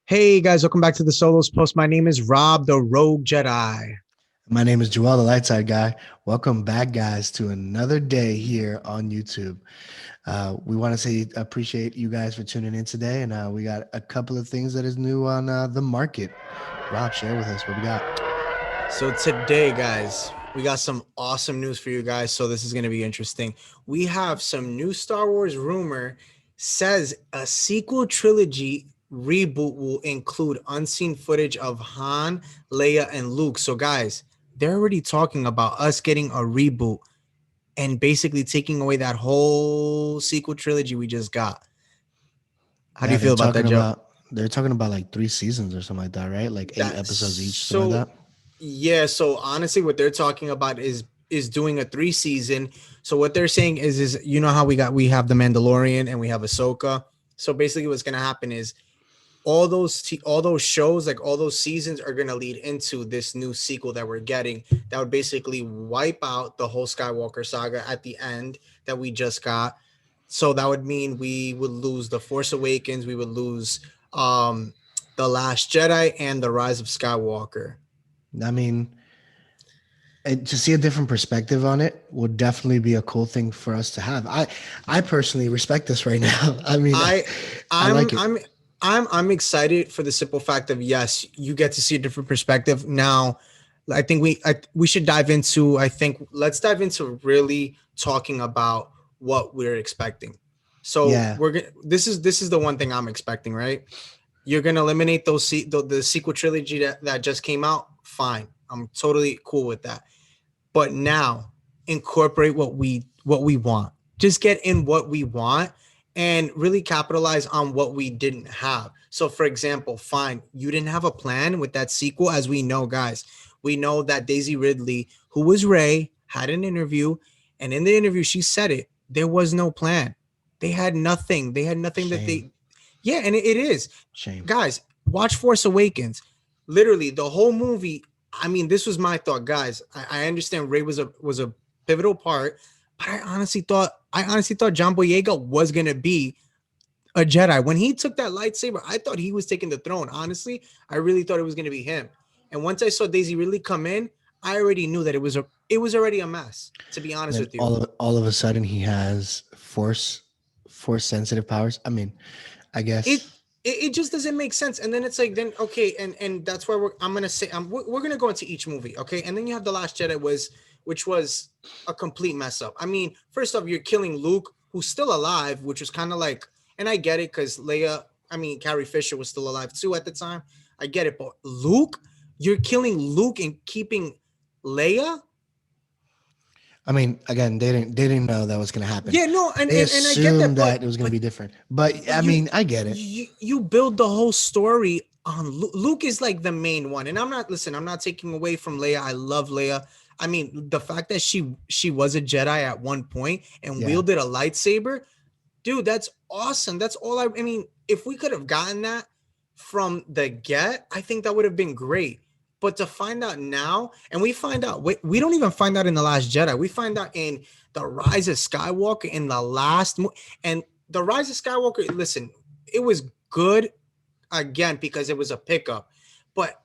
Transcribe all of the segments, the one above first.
Hey guys, welcome back to the Solos Post. My name is Rob, the Rogue Jedi. My name is Joel, the Light Side Guy. Welcome back, guys, to another day here on YouTube. We want to say appreciate you guys for tuning in today, and we got a couple of things that is new on the market. Rob, share with us what we got. So today, guys, we got some awesome news for you guys. So this is going to be interesting. We have some new Star Wars rumor says a sequel trilogy reboot will include unseen footage of Han, Leia, and Luke. So guys, they're already talking about us getting a reboot and basically taking away that whole sequel trilogy we just got. How do Yeah, you feel about that, Joe? they're talking about like 3 seasons or something like that, right? Like eight That's episodes each, something so like that. Yeah, so honestly, what they're talking about is doing a 3 season. So what they're saying is you know how we have the Mandalorian and we have Ahsoka. So basically, what's gonna happen is all those shows, like all those seasons, are gonna lead into this new sequel that we're getting. That would basically wipe out the whole Skywalker saga at the end that we just got. So that would mean we would lose the Force Awakens, we would lose um the Last Jedi and the Rise of Skywalker. I mean, to see a different perspective on it would definitely be a cool thing for us to have. I personally respect this right now. I mean, I I I'm like it. I'm I'm excited for the simple fact of, yes, you get to see a different perspective. Now, I think we should dive into, I think let's dive into really talking about what we're expecting. So Yeah, this is the one thing I'm expecting, right? You're gonna eliminate the sequel trilogy that just came out. Fine, I'm totally cool with that. But now incorporate what we want. Just get in what we want and really capitalize on what we didn't have. So for example, fine, you didn't have a plan with that sequel. As we know, guys, we know that Daisy Ridley, who was Rey, had an interview, and in the interview she said it, there was no plan. They had nothing that shame, they Yeah, and it is. shame. Guys, watch Force Awakens. Literally, the whole movie. I mean, this was my thought, guys. I understand Ray was a pivotal part, but I honestly thought John Boyega was gonna be a Jedi. When he took that lightsaber, I thought he was taking the throne. Honestly, I really thought it was gonna be him. And once I saw Daisy Ridley come in, I already knew that it was already a mess. To be honest Then with you, all of a sudden he has force sensitive powers. I mean, I it guess it just doesn't make sense. And then it's like, then okay, and that's why I'm gonna say, we're gonna go into each movie, okay? And then you have The Last Jedi, which was a complete mess up. I mean, first off, you're killing Luke, who's still alive, which was kind of like, and I get it because Leia, I mean, Carrie Fisher was still alive too at the time. I get it, but Luke, you're killing Luke and keeping Leia. I mean, again, they didn't know that was going to happen. Yeah, no, and, They and and I get that, assumed that it was going to but be different. But but I you mean, I get it. you build the whole story on Luke is like the main one. And I'm not taking away from Leia. I love Leia. I mean, the fact that she was a Jedi at one point and Yeah. wielded a lightsaber, dude, that's awesome. That's all I mean, if we could have gotten that from the get, I think that would have been great. But to find out now, and we don't even find out in The Last Jedi. We find out in The Rise of Skywalker in the and The Rise of Skywalker, listen, it was good again because it was a pickup. But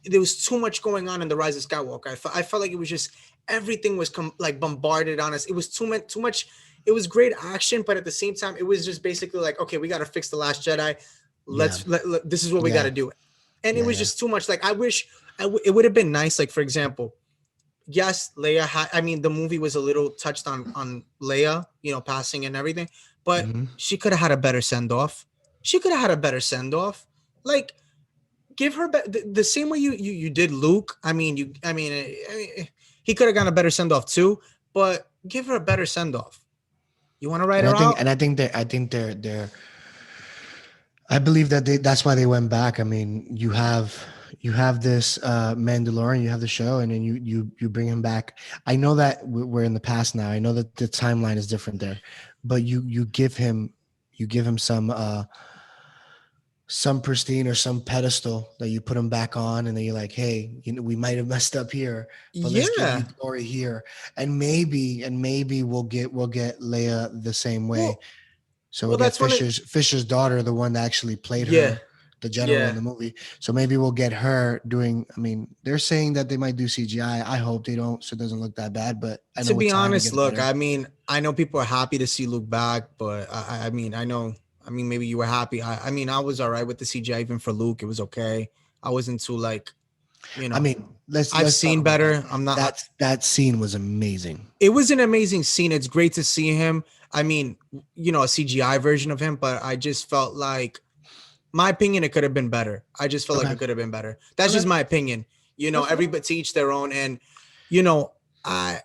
there was too much going on in The Rise of Skywalker. I felt like it was just everything was like bombarded on us. It was too much. It was great action, but at the same time, it was just basically like, okay, we got to fix The Last Jedi. Yeah. This is what we got Yeah. to do. And it Yeah. was Yeah. just too much. Like, I wish it would have been nice. Like, for example, yes, Leia had. I mean, the movie was a little touched on Leia, passing and everything, but Hmm. she could have had a better send off. She could have had a better send off. Like, give her the same way you did Luke. He could have gotten a better send off too, but give her a better send off. You want to write And I her think out? and I think they're I believe that that's why they went back. I mean, you have this Mandalorian, you have the show, and then you bring him back. I know that we're in the past now. I know that the timeline is different there, but you give him some pristine or some pedestal that you put him back on, and then you're like, hey, we might have messed up here, but let's give you Yeah. glory here, and maybe we'll get Leia the same way. Well, So we'll well, get that's one of Fisher's daughter, the one that actually played yeah. her. the general in Yeah. the movie. So maybe we'll get her doing. I mean, they're saying that they might do CGI. I hope they don't, so it doesn't look that bad. But I To know with be time it honest, gets look, better. I mean, I know people are happy to see Luke back, but I mean, I know, I mean, maybe you were happy. I mean, I was all right with the CGI even for Luke. It was okay. I wasn't too like, you I know, mean, let's I've talk seen about that. better. I'm not. That scene was amazing. It was an amazing scene. It's great to see him. I mean, a CGI version of him, but I just felt like, my opinion, it could have been better. I just felt like Okay. it could have been better. That's just Okay. my opinion. That's fine. Everybody to each their own, and you know, I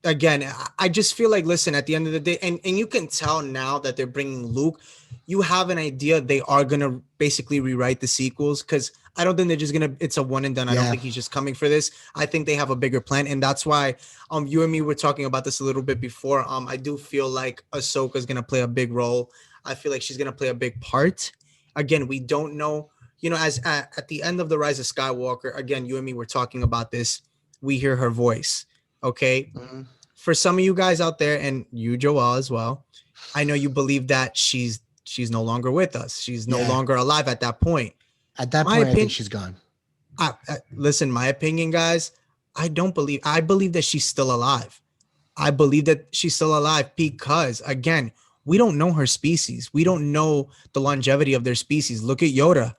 again, I just feel like, listen, at the end of the day, and you can tell now that they're bringing Luke, you have an idea they are gonna basically rewrite the sequels, because I don't think they're just gonna. It's a one and done. I don't Yeah. think he's just coming for this. I think they have a bigger plan, and that's why you and me were talking about this a little bit before. I do feel like Ahsoka's gonna play a big role. I feel like she's gonna play a big part. Again, we don't know. As at the end of the Rise of Skywalker, again, you and me were talking about this. We hear her voice. Okay, Mhm. for some of you guys out there, and you, Joel, as well, I know you believe that she's no longer with us. She's no Yeah. longer alive at that point. At that My point, I think opinion, she's gone. listen, my opinion, guys. I believe that she's still alive. I believe that she's still alive because, again, we don't know her species. We don't know the longevity of their species. Look at Yoda.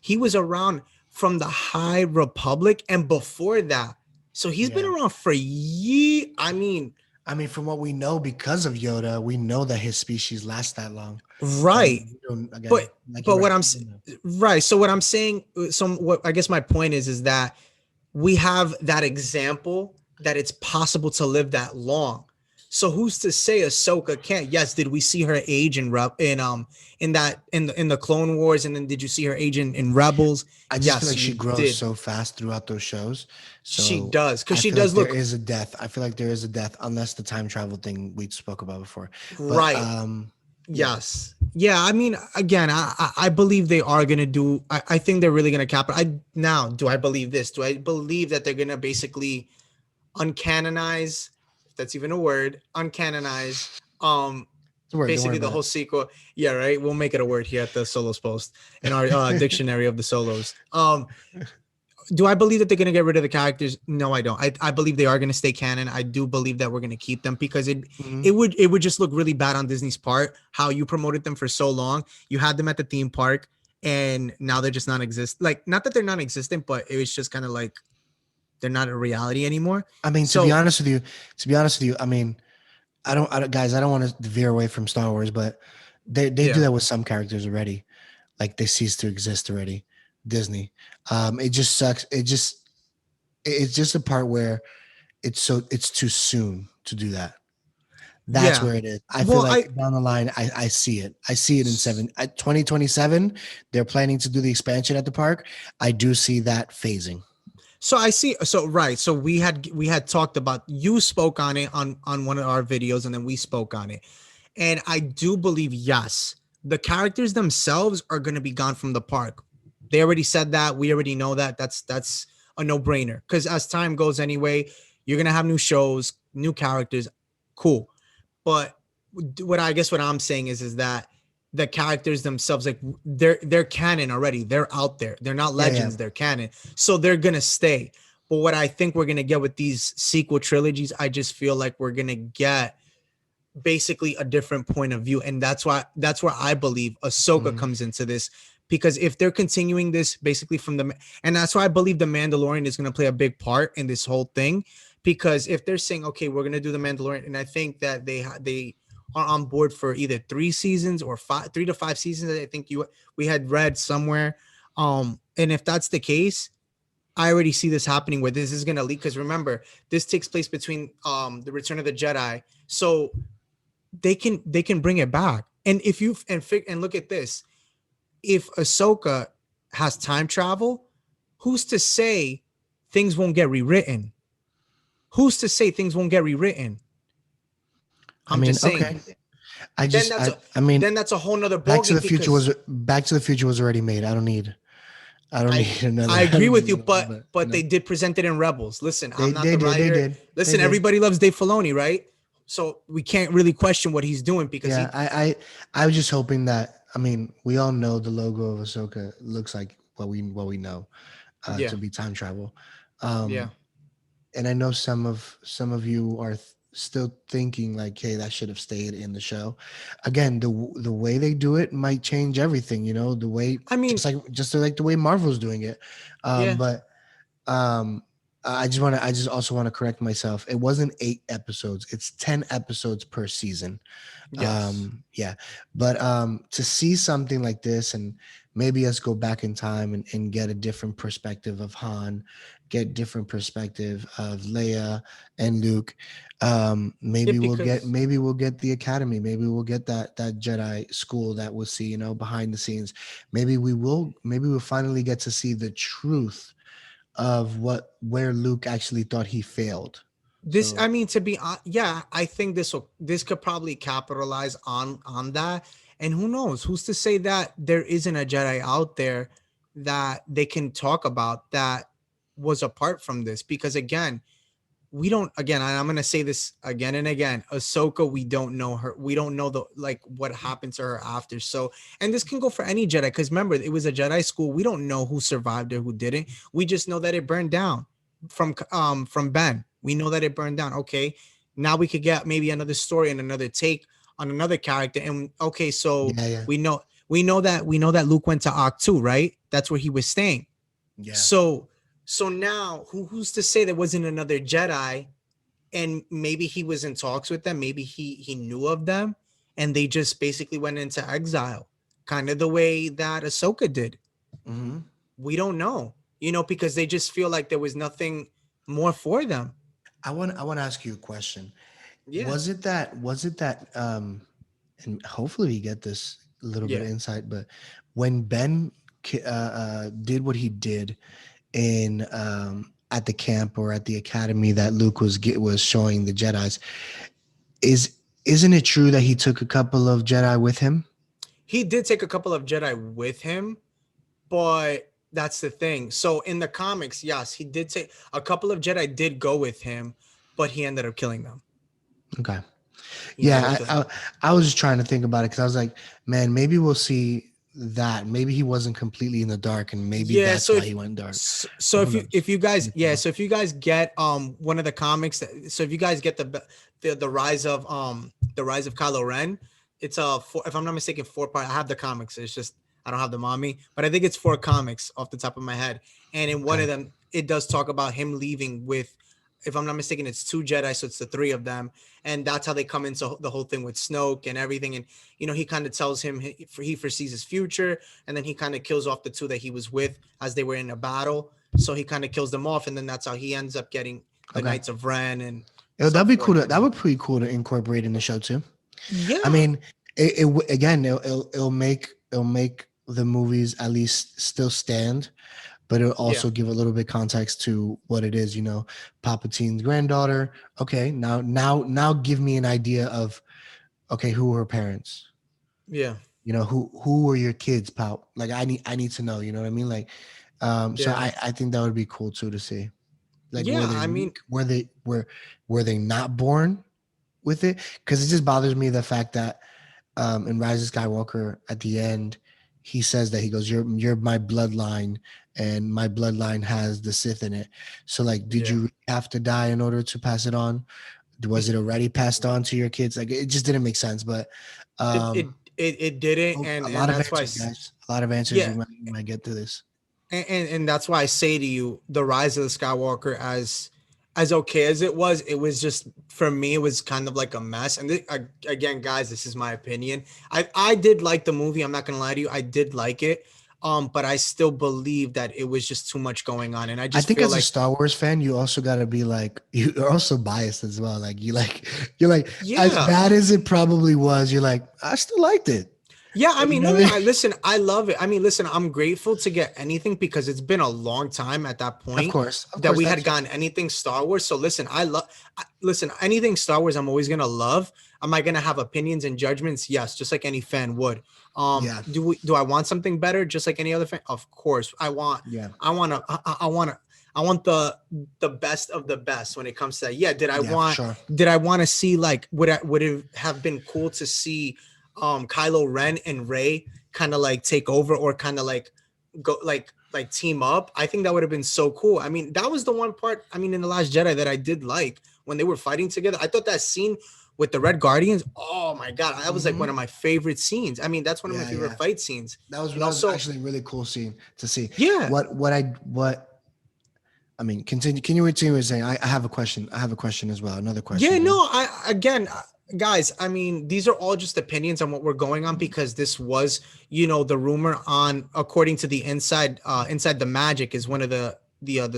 He was around from the High Republic and before that. So he's been Yeah. around for years. I mean, I mean, from what we know, because of Yoda, we know that his species lasts that long. And right. we don't, again, But like you're but what right. I'm We don't know. right. So what I'm saying, what I guess my point is that we have that example that it's possible to live that long. So who's to say Ahsoka can't? Yes, did we see her age in the Clone Wars, and then did you see her age in Rebels? I just feel Yes, like you she grows did. so fast throughout those shows. She So does, because I she feel like does there look is a death. I feel like there is a death, unless the time travel thing we spoke about before. But right. yeah. Yes. Yeah. I mean, again, I believe they are gonna do. I think they're really gonna cap it. Do I believe this? Do I believe that they're gonna basically uncanonize, if that's even a word, uncanonize It's a word. Don't worry basically the about it. whole sequel. Yeah, right. We'll make it a word here at the Solos Post in our dictionary of the Solos. Do I believe that they're gonna get rid of the characters? No, I don't. I believe they are gonna stay canon. I do believe that we're gonna keep them because it Mhm. it would it would just look really bad on Disney's part how you promoted them for so long. You had them at the theme park and now they're just non-exist. Like, not that they're non-existent, but it was just kind of like they're not a reality anymore. I mean, So to be honest with you, I mean, guys, I don't want to veer away from Star Wars, but they do yeah, that with some characters already. Like they cease to exist already. Disney. It just sucks. It's just a part where it's too soon to do that. That's yeah. where it is. I feel Well, like down the line, I see it. I see it in 2027. They're planning to do the expansion at the park. I do see that phasing. so I see. So right. So we had talked about, you spoke on it on one of our videos, and then we spoke on it. And I do believe, yes, the characters themselves are going to be gone from the park. They already said that. We already know that. That's a no-brainer. Because as time goes anyway, you're going to have new shows, new characters. Cool. But what I'm saying is that the characters themselves, like, they're canon already. They're out there. They're not Yeah, yeah. legends. They're canon. So they're gonna stay. But what I think we're gonna get with these sequel trilogies, I just feel like we're gonna get basically a different point of view, and that's where I believe Ahsoka Mhm. comes into this, because if they're continuing this basically and that's why I believe the Mandalorian is going to play a big part in this whole thing, because if they're saying, okay, we're going to do the Mandalorian, and I think that they are on board for either 3 seasons or 3 to 5 seasons. I think we had read somewhere, and if that's the case, I already see this happening where this is going to leak, because remember, this takes place between the Return of the Jedi, so they can bring it back. And if you and look at this, if Ahsoka has time travel, who's to say things won't get rewritten? Who's to say things won't get rewritten? I I'm mean, just okay. saying. I Then just that's a I mean, then that's a whole nother ballgame, because Back to the Future was already made. I don't I need another. I I agree don't with need you, another one, but no. they did present it in Rebels. Listen, I'm not the They writer. did, they Listen, did. everybody loves Dave Filoni, right? So we can't really question what he's doing, because Yeah, he I was just hoping that I mean, we all know the logo of Ahsoka looks like what we know Yeah, to be time travel. yeah. Um, and I know some of you are still thinking like, hey, that should have stayed in the show. Again, the way they do it might change everything. The way I mean, just like the way Marvel's doing it. yeah, But I just also want to correct myself. It wasn't 8 episodes. It's 10 episodes per season. yes. Yeah, but to see something like this, and maybe us go back in time and get a different perspective of Han, get different perspective of Leia and Luke. Yeah, Maybe we'll get because maybe we'll get the academy. Maybe we'll get that Jedi school that we'll see, behind the scenes. Maybe we'll finally get to see the truth of where Luke actually thought he failed. this, I So mean, to be yeah, I think this could probably capitalize on that. And who knows? Who's to say that there isn't a Jedi out there that they can talk about that was apart from this? Because again, we don't, again, I'm gonna say this again and again, Ahsoka, we don't know her, we don't know the, like, what happened to her after. So, and this can go for any Jedi, because remember, it was a Jedi school. We don't know who survived or who didn't. We just know that it burned down from Ben. We know that it burned down. Okay, now we could get maybe another story and another take on another character. And okay, so yeah, yeah, we know that Luke went to Octu, right? That's where he was staying. yeah. So now who's to say there wasn't another Jedi, and maybe he was in talks with them, maybe he knew of them, and they just basically went into exile, kind of the way that Ahsoka did. Hmm. We don't know, because they just feel like there was nothing more for them. I want to ask you a question. Yeah, Was it that and hopefully we get this little bit yeah. of insight, but when Ben did what he did in at the camp or at the academy that Luke was showing the Jedi's, is isn't it true that he took a couple of Jedi with him? He did take a couple of Jedi with him, but that's the thing. So in the comics, yes, he did take a couple of Jedi did go with him, but he ended up killing them. Okay. He ended up Yeah, killing I them. I, I was just trying to think about it because I was like, man, maybe we'll see that. Maybe he wasn't completely in the dark, and maybe Yeah, that's so why if he went dark. so But who if you knows? if you guys, We'll yeah, see. so if you guys get one of the comics so if you guys get the rise of Kylo Ren, it's if I'm not mistaken, 4 part. I have the comics, it's just I don't have them on me, but I think it's 4 comics off the top of my head. And in one Okay. of them it does talk about him leaving with, if I'm not mistaken, it's 2 Jedi, so it's the three of them. And that's how they come into the whole thing with Snoke and everything. And he kind of tells him he foresees his future, and then he kind of kills off the two that he was with as they were in a battle. So he kind of kills them off, and then that's how he ends up getting the Okay. Knights of Ren and Yo, so that'd be cool. forth. That would be pretty cool to incorporate in the show too. I Yeah, mean, again, it'll make the movies at least still stand, but it'll yeah, also give a little bit context to what it is. Palpatine's granddaughter. Okay, now give me an idea of, okay, who were her parents? yeah, Who were your kids, Pal? Like I need to know. You know what I mean? Like, so yeah, I think that would be cool too to see. Like, were yeah. they I mean, weak? Were they not born with it? Because it just bothers me the fact that in Rise of Skywalker at the end, he says that he goes, "You're my bloodline, and my bloodline has the Sith in it." So, like, did yeah. you have to die in order to pass it on? Was it already passed on to your kids? Like, it just didn't make sense. But It it um, it didn't, a and lot of that's why. answers, guys. A lot of answers. Yeah, You might get to this. and that's why I say to you, the Rise of the Skywalker, as okay as it was just, for me, it was kind of like a mess. And again, guys, this is my opinion. I did like the movie. I'm not gonna lie to you, I did like it. But I still believe that it was just too much going on, and I I just think feel as a like, Star Wars fan, you also gotta be like, you're also biased as well. Like you're like, as yeah. bad as it probably was, you're like, I still liked it. Yeah, I You mean, know no, what I no, mean? listen, I love it. I mean, listen, I'm grateful to get anything, because it's been a long time at that point Of that course, we had that's gotten anything Star Wars. So listen, listen, anything Star Wars, I'm always gonna love. Am I gonna have opinions and judgments? Yes, just like any fan would. yeah, Do I want something better? Just like any other fan, of course. yeah, I want to, I want the best of the best when it comes to that. Yeah, yeah, for sure. did I want to see, like, would it have been cool to see Kylo Ren and Rey kind of like take over or kind of like go like team up. I think that would have been so cool. I mean, that was the one part, I mean, in The Last Jedi that I did like when they were fighting together. I thought that scene with the Red Guardians, oh my god, that was like one Hmm. of my favorite scenes. I mean, that's one of my Yeah, favorite yeah. fight scenes. That was So actually a really cool scene to see. yeah. What I mean, continue. Can you continue saying? I have a question. I have a question as well. Another Yeah, question. You no, know. I again, guys, I mean, these are all just opinions on what we're going on because this was, the rumor on according to the inside the magic is one of the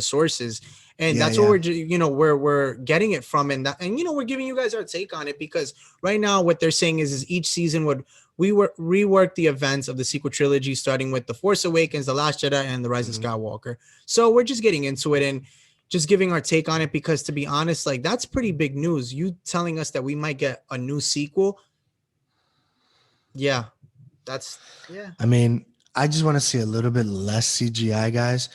sources, and Yeah, that's what yeah. where we're getting it from, and we're giving you guys our take on it because right now what they're saying is each season would rework the events of the sequel trilogy starting with The Force Awakens, The Last Jedi, and The Rise of Hmm. Skywalker. So we're just getting into it and just giving our take on it because to be honest, like that's pretty big news. You telling us that we might get a new sequel. Yeah, that's yeah. I mean, I just want to see a little bit less CGI, guys.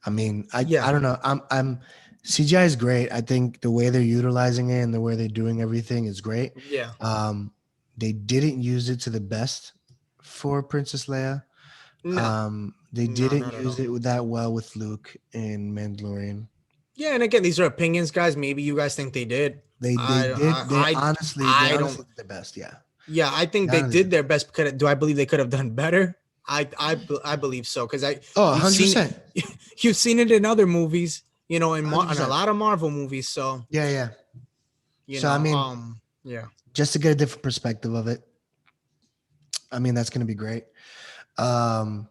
I mean, Yeah. I don't know. I'm CGI is great. I think the way they're utilizing it and the way they're doing everything is great. Yeah. Um, they didn't use it to the best for Princess Leia. No. They No, didn't not at use all. it that well with Luke in Mandalorian. Yeah, and again, these are opinions, guys. Maybe you guys think they did. They I did I they I don't. honestly did the best. Yeah, Yeah, I think they they honestly did did. their best. Do I believe they could have done better? I believe so because Oh, you've seen 100%. you've seen it in other movies, in a 100%. lot of Marvel movies. So Yeah, yeah. So I mean, yeah, just to get a different perspective of it, I mean that's going to be great. Um,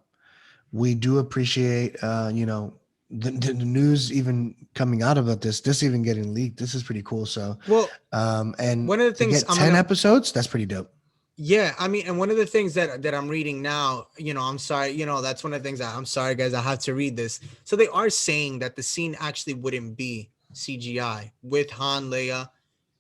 we do appreciate, the news even coming out about this even getting leaked. This is pretty cool. So, well, and one of the to things get I'm 10 gonna episodes, that's pretty dope. yeah, I mean, and one of the things that I'm reading now, I'm sorry, that's one of the things that I'm sorry, guys, I have to read this. So they are saying that the scene actually wouldn't be CGI with Han, Leia,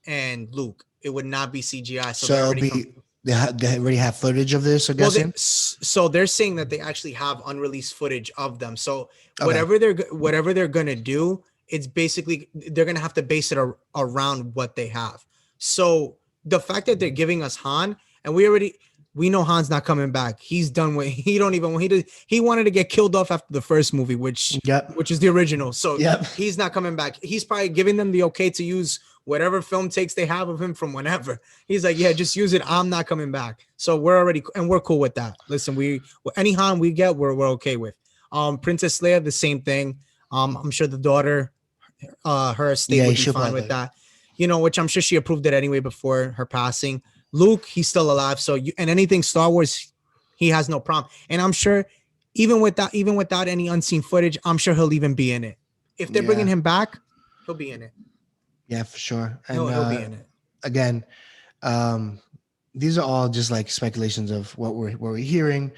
and Luke. It would not be CGI. So So they're it'll already be they already have footage of this. I'm well, guessing. so they're saying that they actually have unreleased footage of them. So Okay. whatever they're gonna do, it's basically they're gonna have to base it around what they have. So the fact that they're giving us Han, and we know Han's not coming back. He's done with he don't even he wanted to get killed off after the first movie, Yep. which is the original. So Yep. he's not coming back. He's probably giving them the okay to use whatever film takes they have of him from whenever. He's like, yeah, just use it. I'm not coming back. So we're cool with that. Listen, any Han we get, we're okay with. Princess Leia, the same thing. I'm sure the daughter, her estate Yeah, would you be should fine with probably. that. Which I'm sure she approved it anyway before her passing. Luke, he's still alive. So and anything Star Wars, he has no problem. And I'm sure even without any unseen footage, I'm sure he'll even be in it. If they're bringing Yeah. him back, he'll be in it. Yeah, for sure. And He'll be in it. again, um, these are all just like speculations of what we're hearing.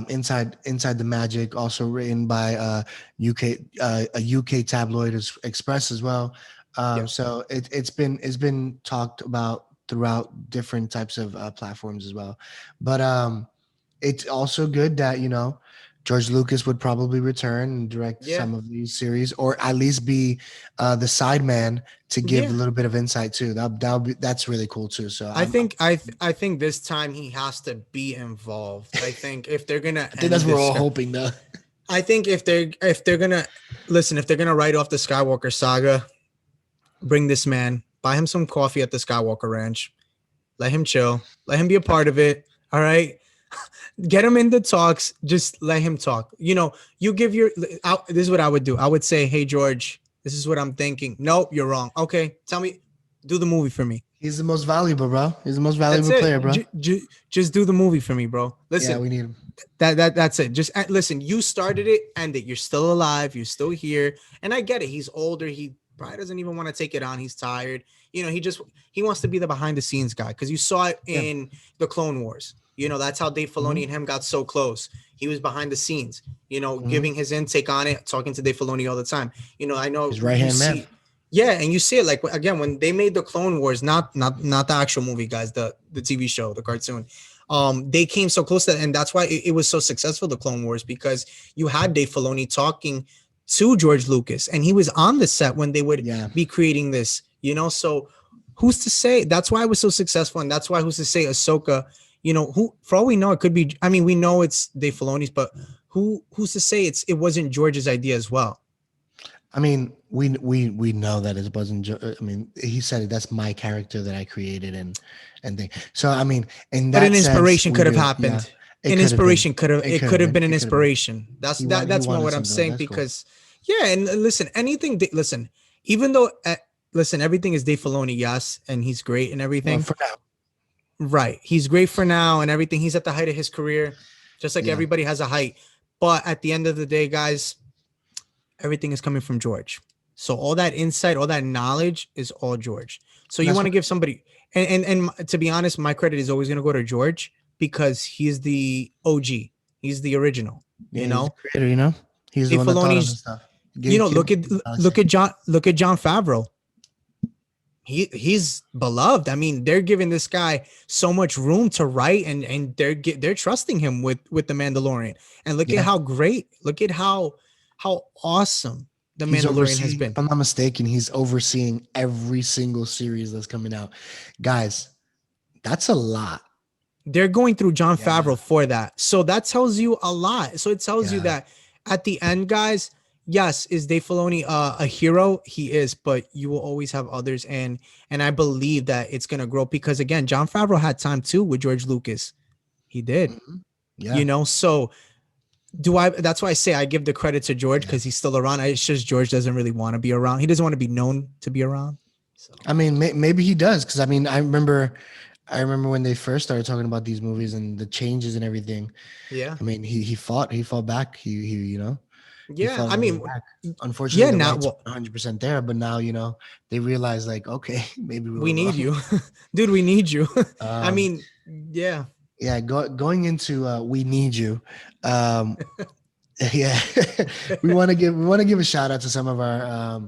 Inside the Magic, also written by UK a UK tabloid Express as well. Yeah. So it's been talked about throughout different types of platforms as well. But it's also good that George Lucas would probably return and direct Yeah. some of these series, or at least be the side man to give a Yeah. little bit of insight too. That's really cool too. So I think this time he has to be involved. I think if they're gonna I think that's end what we're this, all hoping though. I think if they're gonna listen, if they're gonna write off the Skywalker saga, bring this man, buy him some coffee at the Skywalker Ranch, let him chill, let him be a part of it. All right, get him in the talks. Just let him talk. You give this is what I would do. I would say, hey George, this is what I'm thinking. Nope, you're wrong. Okay, tell me, do the movie for me. He's the most valuable, bro. He's the most That's valuable player, it. bro. Just do the movie for me, bro. Yeah, Listen, we need him. that's it. Just listen. You started it, end it. You're still alive. You're still here, and I get it. He's older. He probably doesn't even want to take it on. He's tired. He wants to be the behind the scenes guy because you saw it Yeah. in the Clone Wars. That's how Dave Filoni Hmm. and him got so close. He was behind the scenes. Hmm. Giving his intake on it, talking to Dave Filoni all the time. I know His right you hand man. see. Yeah, and you see it like again when they made the Clone Wars, not the actual movie, guys, the TV show, the cartoon. They came so close to that, and that's why it was so successful, the Clone Wars, because you had Dave Filoni talking to George Lucas, and he was on the set when they would Yeah. be creating this. So who's to say? That's why it was so successful, and that's why who's to say Ahsoka, who, for all we know, it could be. I mean, we know it's Dave Filoni's, but who's to say it wasn't George's idea as well? I mean, we know that it wasn't. I mean, he said it. That's my character that I created and thing. So I mean, in But an that sense, inspiration we could have do. Yeah, happened. it An could have been. inspiration could have It it could could have have been. been an It could have been. inspiration. That's He that's more wanted what I'm something like saying, that's cool. because yeah, and listen, listen, even though listen, everything is Dave Filoni, yes, and he's great and Well, everything. for now, Right. He's great for now and everything. He's at the height of his career, just like yeah, everybody has a height. But at the end of the day, guys, everything is coming from George. So all that insight, all that knowledge is all George. So and you that's want to what. give somebody, and to be honest, my credit is always going to go to George because he's the OG. He's the original. Yeah, he's the creator. He's the Dave one that thought of the Filoni's. stuff. Give Look him at the galaxy. Look at John Favreau. He's beloved. I mean, they're giving this guy so much room to write, and they're trusting him with the Mandalorian. And look at Yeah, how great, look at how awesome the he's Mandalorian has overseeing. If been. I'm not mistaken, he's overseeing every single series that's coming out. Guys, that's a lot. They're going through John Yeah, Favreau for that. So that tells you a lot. So it tells you yeah. that at the end, guys, yes, is Dave Filoni a hero? He is, but you will always have others, and I believe that it's gonna grow because again, John Favreau had time too with George Lucas. He did, Mhm. Yeah, So do I? That's why I say I give the credit to George yeah. because he's still around. It's just George doesn't really want to be around. He doesn't want to be known to be around. So I mean, maybe he does because I mean, I remember when they first started talking about these movies and the changes and everything. yeah, I mean, he fought back. He yeah. fought I all the way mean, back. Unfortunately, yeah. the Now, rights well, weren't 100% there, but now they realize like, okay, maybe we we were need wrong. you, dude. We need you. I Um, mean, yeah. yeah, going into we need you. Um, yeah, we want to give a shout out to some of our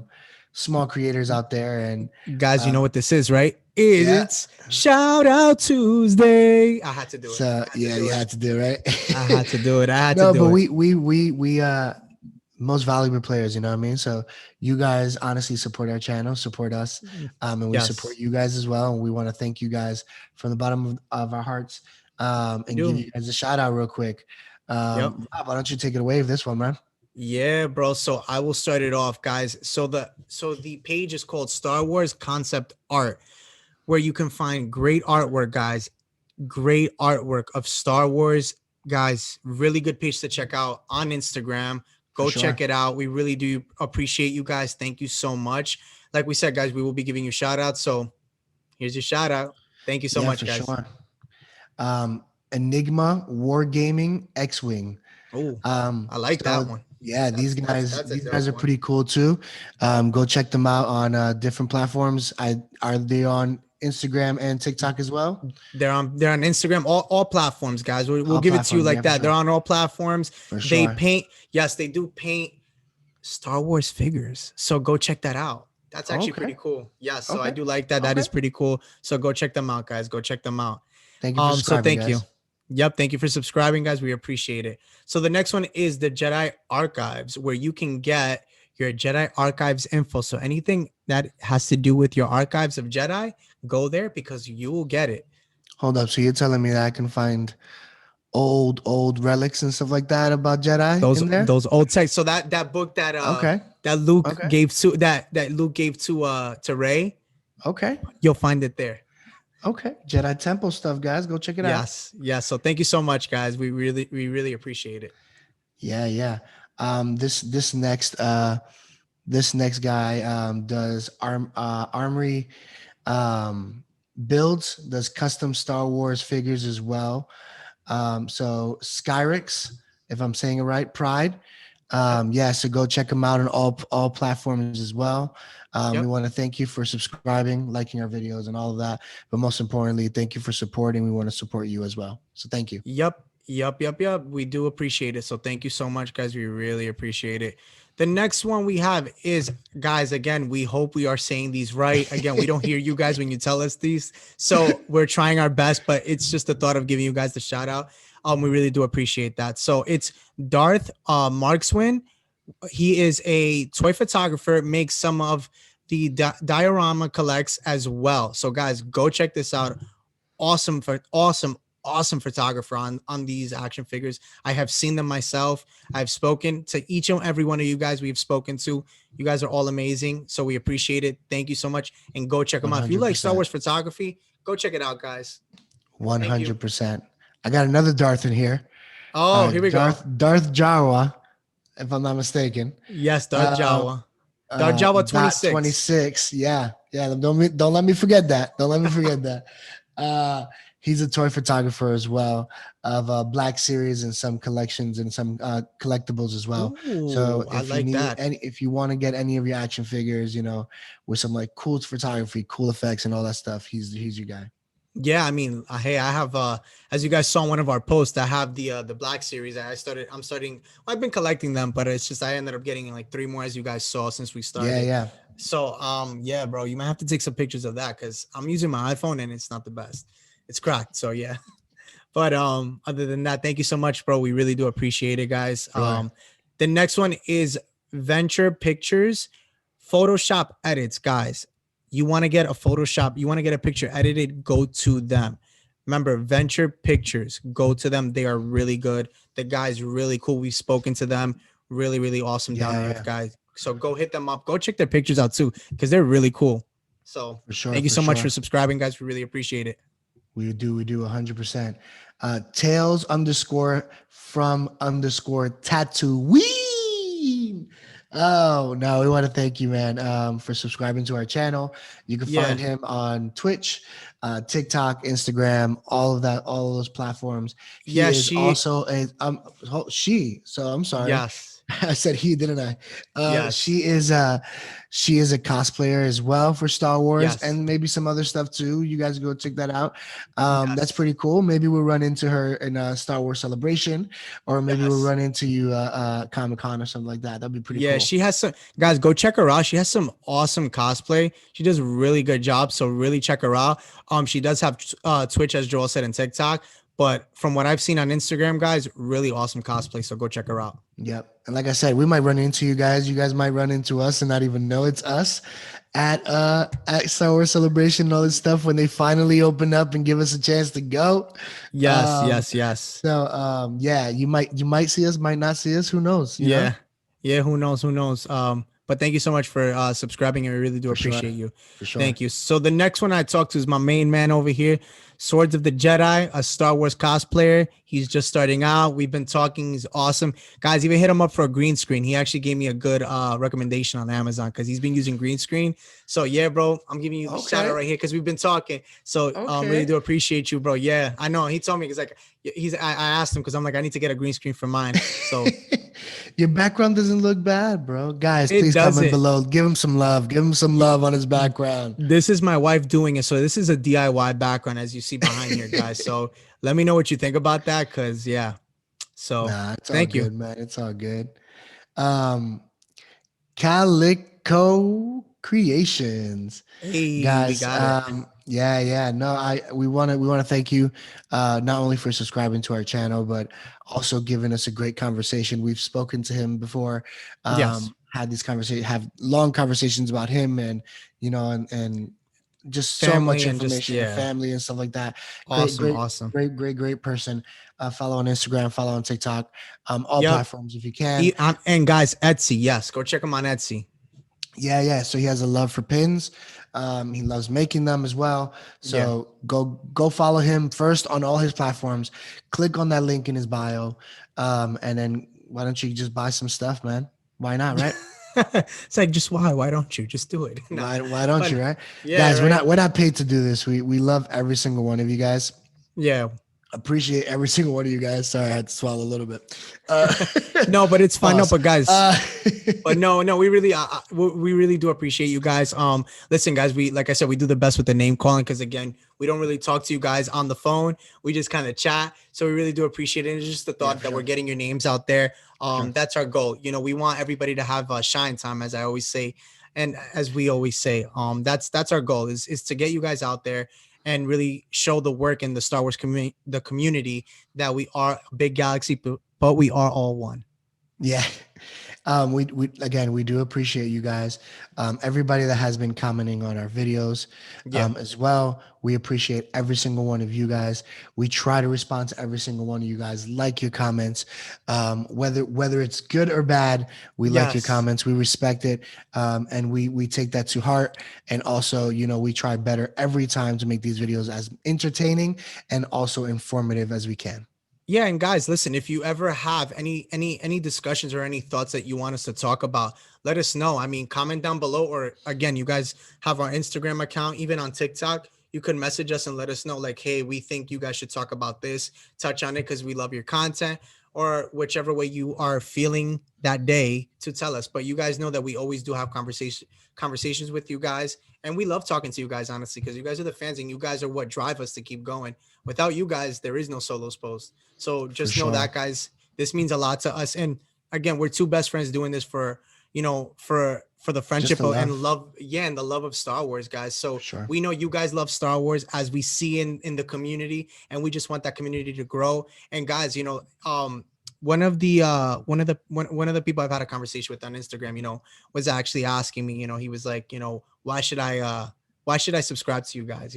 small creators out there, and Guys, you know uh, what this is, right? yeah. It's Shout Out Tuesday. I had to do it. So I had to yeah, do you it. had to do it, I had right? to do it. I had to No, but do it. we most valuable players, you know what I mean? So you guys honestly support our channel, support us, and we support Yes, you guys as well. And we want to thank you guys from the bottom of our hearts, we and give do. you guys a shout out real quick. Yep. Rob, why don't you take it away with this one, man? Yeah, bro. So I will start it off, guys. So the page is called Star Wars Concept Art, where you can find great artwork, guys. Great artwork of Star Wars, guys. Really good page to check out on Instagram. For Go check sure. it out. We really do appreciate you guys. Thank you so much. Like we said, guys, we will be giving you shout outs. So here's your shout out. Thank you so Yeah, much, for guys. sure. Enigma Wargaming X-Wing. Oh, I like So that one. yeah, these guys That's a these dope guys are one. pretty cool too. Go check them out on different platforms. Are they on Instagram and TikTok as well? They're on Instagram, all platforms, guys. We'll All give it to you platforms, like yeah, for that. They're sure. on all platforms. For They sure. paint, yes, they do paint Star Wars figures. So go check that out. That's actually Okay. pretty cool. Yes, so I Okay. do like that. That Okay. is pretty cool. So go check them out, guys. Go check them out. Thank you for So subscribing, thank you. guys. Yep, thank you for subscribing, guys. We appreciate it. So the next one is the Jedi Archives, where you can get your Jedi Archives info. So anything that has to do with your archives of Jedi, go there because you will get it. Hold up. So you're telling me that I can find old relics and stuff like that about Jedi Those in there? those old texts. So that book Okay. that Luke Okay. gave to that Luke gave to Ray, Okay. you'll find it there. Okay. Jedi Temple stuff, guys. Go check it out. Yes, yes. So thank you so much, guys. We really appreciate it. Yeah, yeah. This next guy does armory builds, does custom Star Wars figures as well. So Skyrix, if I'm saying it right, Pride. Yep, Yeah, so go check them out on all platforms as well. We yep, want to thank you for subscribing, liking our videos, and all of that. But most importantly, thank you for supporting. We want to support you as well. So thank you. yep. We do appreciate it. So thank you so much, guys. We really appreciate it. The next one we have is, guys, again, we hope we are saying these right. Again, we don't hear you guys when you tell us these. So we're trying our best, but it's just the thought of giving you guys the shout out. We really do appreciate that. So it's Darth Markswin. He is a toy photographer, makes some of the diorama collects as well. So guys, go check this out. Awesome awesome photographer on these action figures. I have seen them myself. I've spoken to each and every one of you guys we've spoken to. You guys are all amazing, so we appreciate it. Thank you so much, and go check them out. If you like Star 100%. Wars photography, go check it out, guys. Thank you. 100%. I got another Darth in here. Oh, here we go. Darth Jawa, if I'm not mistaken. Yes, Darth Uh, Jawa. Darth Jawa Dot 26. 26. Yeah. Yeah. Don't let me forget that. Don't let me forget that. Uh, he's a toy photographer as well of Black Series and some collections and some collectibles as well. So Ooh, I if you like need that. any, if you want to get any of your action figures, with some like cool photography, cool effects, and all that stuff, he's your guy. Yeah, I mean, hey, I have as you guys saw in one of our posts, I have the Black Series. I'm starting. Well, I've been collecting them, but it's just I ended up getting like three more as you guys saw since we Yeah, started. yeah, So yeah, bro, you might have to take some pictures of that because I'm using my iPhone and it's not the best. It's cracked. So yeah. But other than that, thank you so much, bro. We really do appreciate it, guys. sure. The next one is Venture Pictures Photoshop edits, guys. You want to get a Photoshop, you want to get a picture edited, go to them. Remember, Venture Pictures, go to them. They are really good. The guy's really cool. We've spoken to them. Really, really awesome, down Yeah, to earth yeah, guys. So go hit them up. Go check their pictures out too, because they're really cool. So for sure, thank you for so much for sure. subscribing, guys. We really appreciate it. We do 100%. Tails underscore from underscore Tatooine. Oh no, we want to thank you, man, for subscribing to our channel. You can Yeah. find him on Twitch, TikTok, Instagram, all of that, all of those platforms. He Yeah, is she also a she. So I'm sorry, yes. I said he, didn't I? Yes. She is a cosplayer as well for Star Wars Yes. and maybe some other stuff too. You guys go check that out. That's Yes. pretty cool. Maybe we'll run into her in a Star Wars celebration, or maybe we'll Yes. run into you Comic Con or something like that. That'd be pretty Yeah, cool. she has some guys. Go check her out. She has some awesome cosplay. She does a really good job. So really check her out. She does have Twitch, as Joel said, and TikTok. But from what I've seen on Instagram, guys, really awesome cosplay. So go check her out. Yep. And like I said, we might run into you guys. You guys might run into us and not even know it's us at Star Wars Celebration and all this stuff when they finally open up and give us a chance to go. Yes, Um, yes, yes. yeah, you might see us, might not see us. Who knows? Yeah. Yeah, who knows? Who knows? But thank you so much for subscribing, and we really do For sure. appreciate you. For sure. Thank you. So the next one I talked to is my main man over here, Swords of the Jedi, a Star Wars cosplayer. He's just starting out. We've been talking. He's awesome. Guys, even hit him up for a green screen. He actually gave me a good recommendation on Amazon because he's been using green screen. So yeah, bro, I'm giving you the shout out Okay. right here because we've been talking. So really Okay. do appreciate you, bro. Yeah, I know. He told me because like I asked him because I'm like I need to get a green screen for mine. So Your background doesn't look bad, bro. Guys, it please comment doesn't. below. Give him some love. Give him some love on his background. This is my wife doing it. So this is a DIY background as you see behind here, guys. So let me know what you think about that. Cause yeah. So Nah, it's all thank you. good, man. It's all good. Um, Calico Creations. Hey, we Guys, got it. yeah. No, we want to thank you not only for subscribing to our channel, but also giving us a great conversation. We've spoken to him before, Yes. had these conversations, have long conversations about him and and just so much Family and just information and yeah. family and stuff like that. Great, Awesome. great, Awesome. great person. Follow on Instagram, follow on TikTok, all Yep. platforms if you can. And guys, Etsy. Yes. Go check him on Etsy. Yeah. So he has a love for pins. He loves making them as well. Yeah. So go follow him first on all his platforms. Click on that link in his bio, and then why don't you just buy some stuff, man? Why not, right? It's like just why? Why don't you just do it? No. Why don't But you, right? yeah, Guys, we're right. not we're not paid to do this. We love every single one of you guys. Yeah. Appreciate every single one of you guys. Sorry, I had to swallow a little bit. Uh, No, but it's fine. No, pause. but guys, Uh, but no, we really do appreciate you guys. Listen, guys, we like I said, we do the best with the name calling because again, we don't really talk to you guys on the phone. We just kind of chat. So we really do appreciate it. It's just the yeah, thought for that we're sure. getting your names out there. For sure. That's our goal. We want everybody to have shine time, as I always say, and as we always say. That's our goal is to get you guys out there and really show the work in the Star Wars community, the community that we are a big galaxy, but we are all one. Yeah. We again, we do appreciate you guys. Everybody that has been commenting on our videos, Yeah. as well. We appreciate every single one of you guys. We try to respond to every single one of you guys. Like your comments, whether it's good or bad. We like your Yes. comments. We respect it, and we take that to heart. And also, we try better every time to make these videos as entertaining and also informative as we can. Yeah, and guys, listen, if you ever have any discussions or any thoughts that you want us to talk about, let us know. I mean, comment down below, or again, you guys have our Instagram account, even on TikTok. You can message us and let us know, like, hey, we think you guys should talk about this, touch on it because we love your content, or whichever way you are feeling that day to tell us. But you guys know that we always do have conversations with you guys, and we love talking to you guys, honestly, because you guys are the fans and you guys are what drive us to keep going. Without you guys, there is no solos post. So For just know sure. that, guys, this means a lot to us. And again, we're two best friends doing this for, for the Just friendship the and love. love, yeah, and the love of Star Wars, guys. For So sure. we know you guys love Star Wars, as we see in the community, and we just want that community to grow. And guys, one of the people I've had a conversation with on Instagram, was actually asking me, he was like, why should I subscribe to you guys?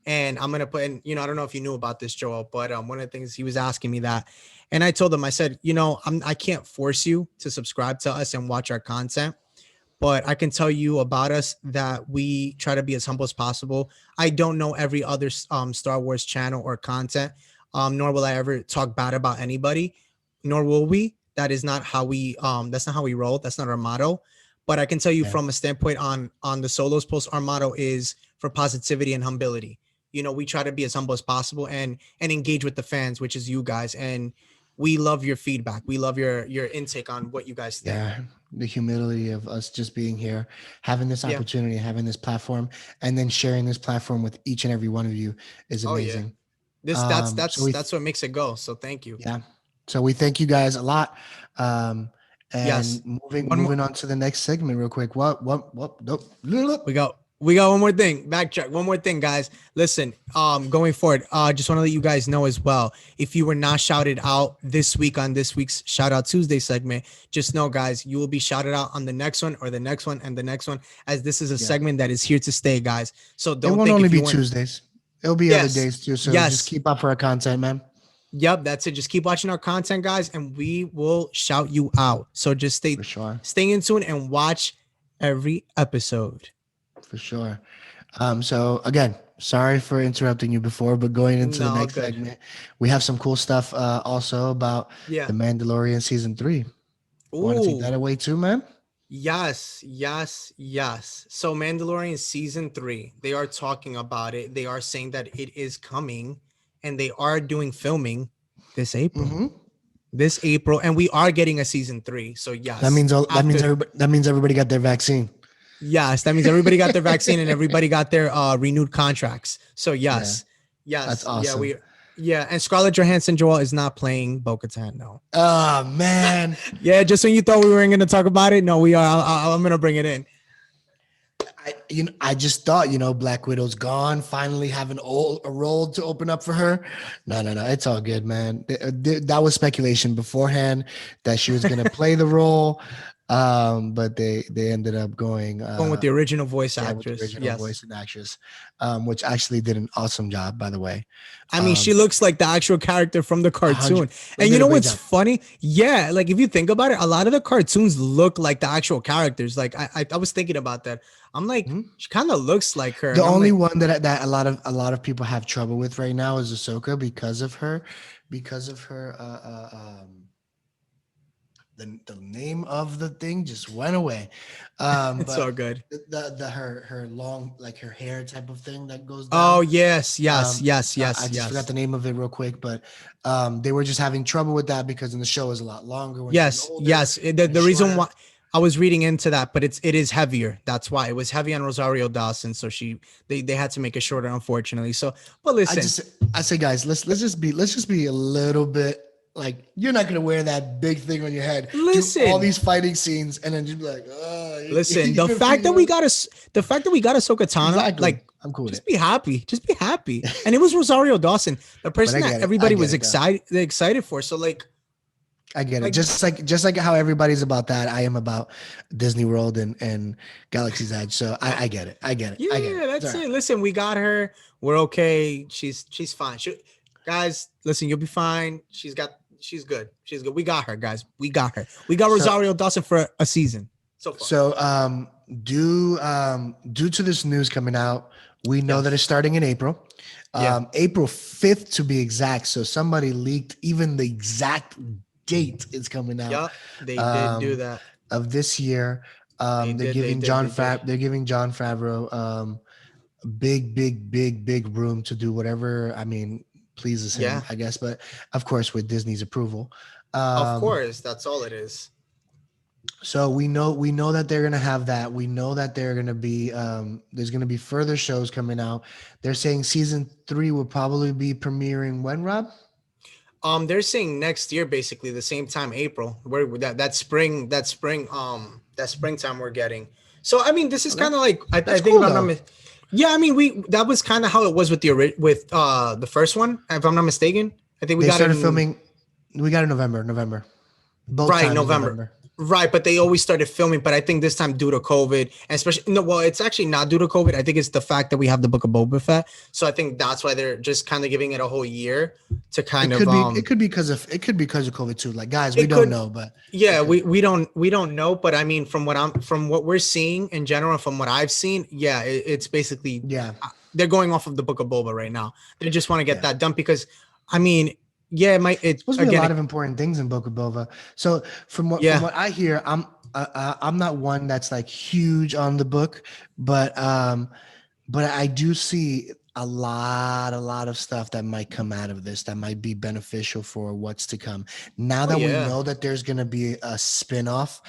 And I'm gonna put in, I don't know if you knew about this, Joel, but one of the things he was asking me that, and I told him, I said, I can't force you to subscribe to us and watch our content, but I can tell you about us that we try to be as humble as possible. I don't know every other Star Wars channel or content, nor will I ever talk bad about anybody, nor will we. That is not how we. That's not how we roll. That's not our motto. But I can tell you Yeah. from a standpoint on the solos post, our motto is for positivity and humility. We try to be as humble as possible and engage with the fans, which is you guys, and we love your feedback. We love your intake on what you guys think. Yeah, the humility of us just being here, having this Yeah. opportunity, having this platform, and then sharing this platform with each and every one of you is Oh yeah. amazing. This that's So that's we, that's what makes it go. So thank you. yeah, so we thank you guys a lot. Um, Yes. and One more moving on to the next segment, real quick. What? Nope. we got one more thing. Backtrack. One more thing, guys. Listen, going forward, just want to let you guys know as well. If you were not shouted out this week on this week's Shout Out Tuesday segment, just know, guys, you will be shouted out on the next one or the next one and the next one, as this is a Yeah, segment that is here to stay, guys. So it don't won't think only if you be weren't. Tuesdays. It'll be other Yes. days too. So just Yes. keep up for our content, man. Yep, that's it. Just keep watching our content, guys, and we will shout you out. So just For sure. stay in tune and watch every episode. For sure. So again, sorry for interrupting you before, but going into the No, next good. segment, we have some cool stuff also about Yeah. the Mandalorian season 3. Want to take that Ooh. away too, man? Yes, yes, yes. So Mandalorian season 3, they are talking about it. They are saying that it is coming, and they are doing filming this April. Hmm. This April, and we are getting a season 3. So That yes, means after. that means everybody got their vaccine. Yes, that means everybody got their vaccine and everybody got their renewed contracts. So Yeah, yes, that's yes, yeah, awesome. and Scarlett Johansson Joel is not playing Bo-Katan. No. Oh man, Yeah, just when you thought we weren't going to talk about it, no, we are. I'm going to bring it in. I just thought Black Widow's gone. Finally, have a role to open up for her. No, it's all good, man. That was speculation beforehand that she was gonna play the role, but they ended up going Going with the original voice yeah, with the actress. original Yes. voice and actress, which actually did an awesome job, by the way. I mean, she looks like the actual character from the 100. cartoon. They And you did a know great what's job. funny? Yeah, like if you think about it, a lot of the cartoons look like the actual characters. Like I was thinking about that. I'm like, Mhm. she kind of looks like her. The And I'm only like, one that a lot of people have trouble with right now is Ahsoka because of her the name of the thing just went away. it's But all good. her long, like her hair type of thing that goes Oh down. yes, yes, yes, I yes, just forgot yes, the name of it real quick, but they were just having trouble with that because in the show is a lot longer when she's yes, older yes. The, and the reason shorter. why I was reading into that, but it is heavier. That's why it was heavy on Rosario Dawson. So they had to make it shorter, unfortunately. So, but I listen, just I say, guys, let's just be a little bit like, you're not gonna wear that big thing on your head, do all listen, these fighting scenes, and then just be like, oh, listen. you The fact that we got Ahsoka Tano, exactly. like, I'm cool with just be happy, just be happy. it. And it was Rosario Dawson, the But person I that get it. I everybody get was it though. excited for. So like, I get it. Like, Just like how everybody's about that, I am about Disney World and Galaxy's Edge. So I get it. I get it. I get yeah, it. It's all that's right. it. Listen, we got her. We're okay. She's fine. Guys, listen, you'll be fine. She's good. She's good. We got her, guys. We got her. We got So Rosario Dawson for a season so far. so due to this news coming out, we know that it's Yes. starting in April. Yeah. April 5th to be exact. So somebody leaked even the exact date is coming out Yup. They did do um, that. of this year. They They're did. They giving did. They did. They're giving John Favreau big room to do whatever I mean pleases him, Yeah. I guess. But of course, with Disney's approval. Of Um, course. That's all it is. so we know that they're gonna have that. We know that they're gonna be there's gonna be further shows coming out. They're saying season 3 will probably be premiering when, Rob? They're saying next year, basically the same time, April, where that springtime we're getting. So I mean, this is Okay, kind of like I that's think if cool I'm not though. yeah, I mean we that was kind of how it was with the first one, if I'm not mistaken. I think we They got it started in filming. We got it November. Both right times November. November. Right, but they always started filming. But I think this time due to COVID, and especially no, well, it's actually not due to COVID. I think it's the fact that we have the Book of Boba Fett. So I think that's why they're just kind of giving it a whole year to kind of It could be because of COVID too. Like guys, we it don't could know, but yeah it could. we don't know, but I mean from what we're seeing in general, from what I've seen, yeah, it's basically Yeah, they're going off of the Book of Boba right now. They just want to get yeah. that done because I mean, yeah, it might it Supposed to be a again lot it, of important things in Boca Bova. So from yeah. what I hear, I'm not one that's like huge on the book, but I do see a lot of stuff that might come out of this that might be beneficial for what's to come. Now Oh that we yeah. know that there's gonna be a spin-off,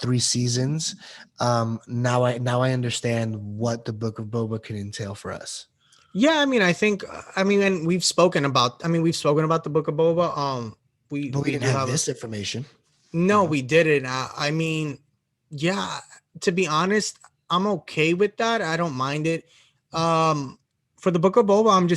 3 seasons, now I understand what the Book of Boba can entail for us. Yeah, I mean, and we've spoken about the Book of Boba. But we We didn't do have have a this information, you no, know. we didn't. I mean, yeah, to be honest, I'm okay with that. I don't mind it. Um, for the Book of Boba, I'm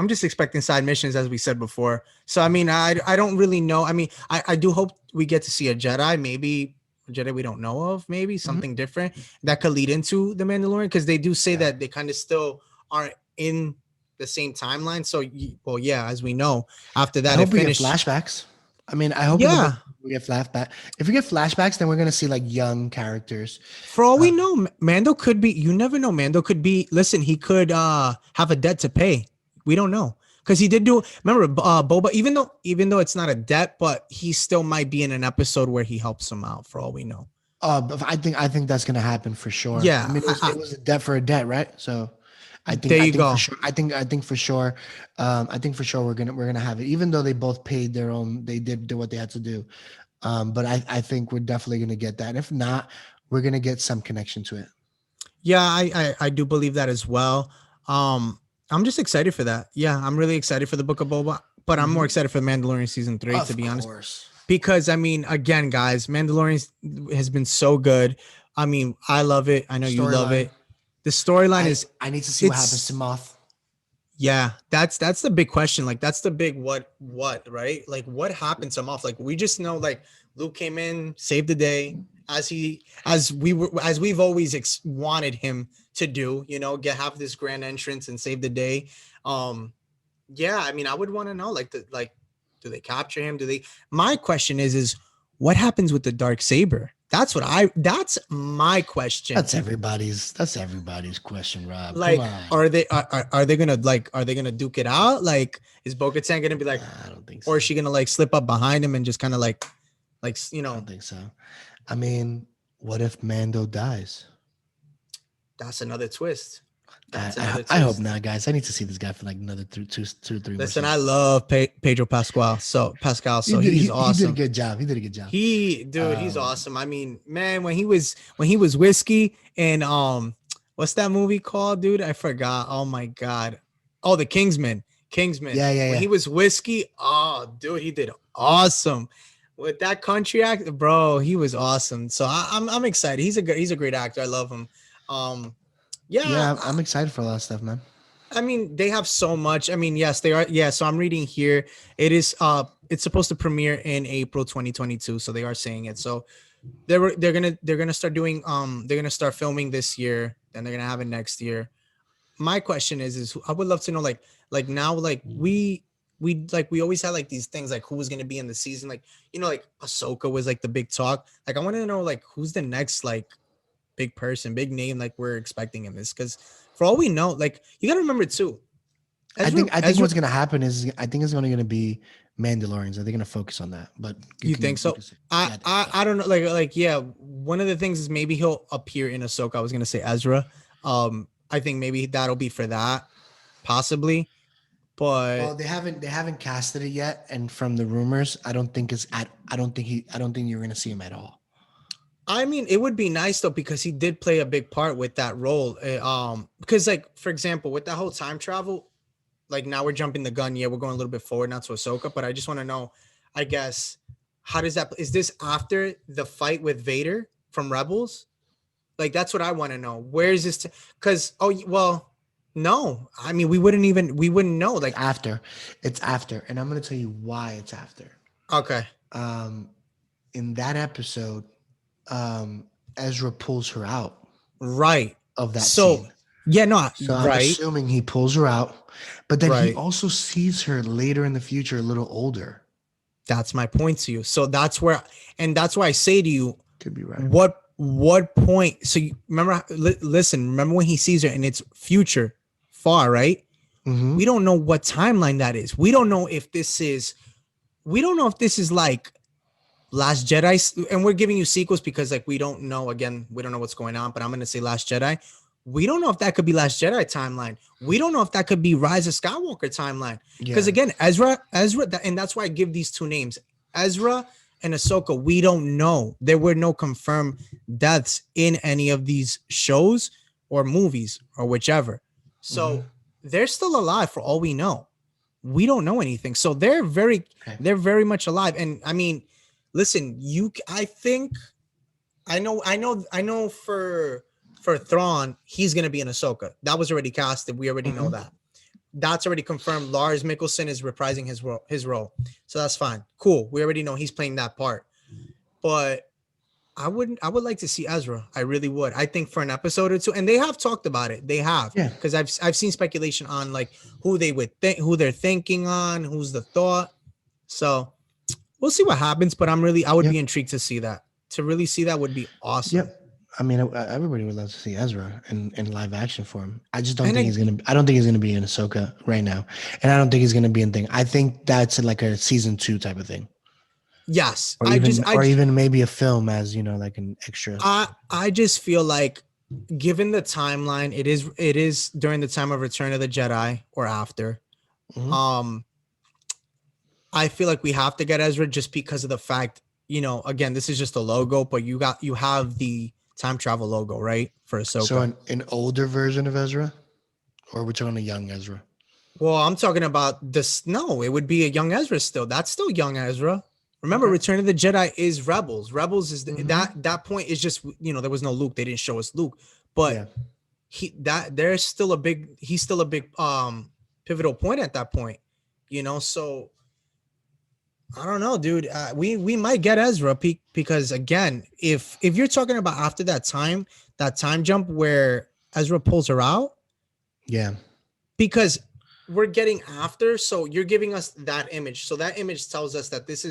just expecting side missions, as we said before. So I mean, I don't really know. I mean, I do hope we get to see a Jedi, maybe a Jedi we don't know of, maybe Mhm. something different that could lead into the Mandalorian, because they do say Yeah. that they kind of still aren't in the same timeline. So well, yeah, as we know, after I that it hope we get finished. flashbacks. I mean, I hope in the book Yeah, we get flashback. If we get flashbacks, then we're gonna see like young characters. for all Uh, we know, Mando could be. You never know. Mando could be. Listen, he could have a debt to pay. We don't know because he did do. Remember, Boba. Even though it's not a debt, but he still might be in an episode where he helps him out. For all we know. but I think that's gonna happen for sure. I Yeah. mean, it was a debt for a debt, right? So, There I you think for go. sure. I think for sure. I think for sure we're gonna have it. Even though they both paid their own, they did do what they had to do. But I think we're definitely gonna get that. If not, we're gonna get some connection to it. Yeah, I do believe that as well. Um, I'm just excited for that. Yeah, I'm really excited for the Book of Boba, but I'm more Hmm. excited for Mandalorian season 3, to Of be honest. course. Because I mean, again, guys, Mandalorian has been so good. I mean, I love it. I know you love Storyline. it. The storyline is I need to see what happens to it's Moth. yeah, that's the big question. Like that's the big what, right? Like what happened to Moff? Like we just know like Luke came in, saved the day as we've always wanted him to do, get have this grand entrance and save the day. Um yeah, I mean, I would want to know like do they capture him? Do they My question is what happens with the dark saber? That's my question. That's everybody's question, Rob. Come Like, on. are they gonna duke it out? Like, is Bo-Katan gonna be like, Nah, I don't think or so. is she gonna like slip up behind him and just kind of like I don't think so. I mean, what if Mando dies? that's another twist. That's another I hope twist. not, guys. I need to see this guy for like another 3 more Listen, I seasons. love Pedro Pascal. So he's He did a awesome. good job. He did a good job. Dude, he's Um, awesome. I mean, man, when he was whiskey and what's that movie called, dude? I forgot. Oh my god. Oh, the Kingsman. Kingsman. yeah, yeah, When yeah, he was whiskey, oh, dude, he did awesome with that country act, bro. He was awesome. So I'm excited. He's a great actor. I love him. Um, yeah, yeah. I'm excited for a lot of stuff, man. I mean, they have so much. I mean, yes, they are. Yeah, so I'm reading here. It is it's supposed to premiere in April 2022, so they are saying it. So they're gonna start doing they're gonna start filming this year, then they're gonna have it next year. My question is I would love to know like now like we always had like these things like who was gonna be in the season, like like Ahsoka was like the big talk. Like I want to know like who's the next like big person, big name like we're expecting in this, because for all we know, like you gotta remember too, I think Ezra. what's gonna happen is I think it's only gonna be Mandalorians. I think gonna focus on that. But You think you so? can say, I yeah, I think I so. I don't know. Like yeah. One of the things is maybe he'll appear in Ahsoka. I was gonna say Ezra. I think maybe that'll be for that, possibly. Well, But they haven't casted it yet, and from the rumors, I don't think you're gonna see him at all. I mean, it would be nice though because he did play a big part with that role. Because like for example, with that whole time travel, like now we're jumping the gun. Yeah, we're going a little bit forward now to Ahsoka, but I just want to know, I guess, how does that? Is this after the fight with Vader from Rebels? Like that's what I want to know. Where is this? Because well, no. I mean, we wouldn't know. It's Like after, it's after, and I'm gonna tell you why it's after. okay, Um, in that episode, Ezra pulls her out right. of that So scene. yeah, no, So I'm right, assuming he pulls her out, but then he right. also sees her later in the future, a little older. That's my point to you. So that's where, and that's why I say to you, Could be right. what point? So you remember, listen, remember when he sees her and it's future, far, right? Mm-hmm. We don't know what timeline that is. We don't know if this is. We don't know if this is like Last Jedi, and we're giving you sequels because like we don't know. Again, we don't know what's going on. But I'm gonna say Last Jedi. We don't know if that could be Last Jedi timeline. We don't know if that could be Rise of Skywalker timeline. Because Yeah. again, Ezra, and that's why I give these two names, Ezra and Ahsoka. We don't know. There were no confirmed deaths in any of these shows or movies or whichever. Mm-hmm. So they're still alive for all we know. We don't know anything. So Okay. they're very much alive. And I mean, listen, I think I know for Thrawn, he's gonna be in Ahsoka. That was already casted. We already know Mm-hmm. that. That's already confirmed. Lars Mikkelsen is reprising his role. So that's fine. Cool. We already know he's playing that part. But I would like to see Ezra. I really would. I think for an episode or two, and they have talked about it. They have, Yeah. because I've seen speculation on like who they would think, who they're thinking on, who's the thought. So we'll see what happens. But I would be Yep. intrigued to see that. To really see that would be awesome. Yep. I mean, everybody would love to see Ezra in live action form. I just don't And think I, he's gonna. I don't think he's gonna be in Ahsoka right now, and I don't think he's gonna be in thing. I think that's like a season 2 type of thing, yes, or even maybe a film as like an extra. I just feel like given the timeline, it is during the time of Return of the Jedi or after. Mhm. Um, I feel like we have to get Ezra just because of the fact, again, this is just a logo, but you have the time travel logo, right? For So Ahsoka. an older version of Ezra, or we're talking a young Ezra. Well, I'm talking about this. No, it would be a young Ezra still. That's still young Ezra. Remember, Okay. Return of the Jedi is Rebels. Rebels is Mm-hmm. that point is just there was no Luke. They didn't show us Luke, but Yeah. he's still a big pivotal point at that point. So I don't know, dude. We might get Ezra because again, if you're talking about after that time jump where Ezra pulls her out, Yeah. because we're getting after, so you're giving us that image. So that image tells us that this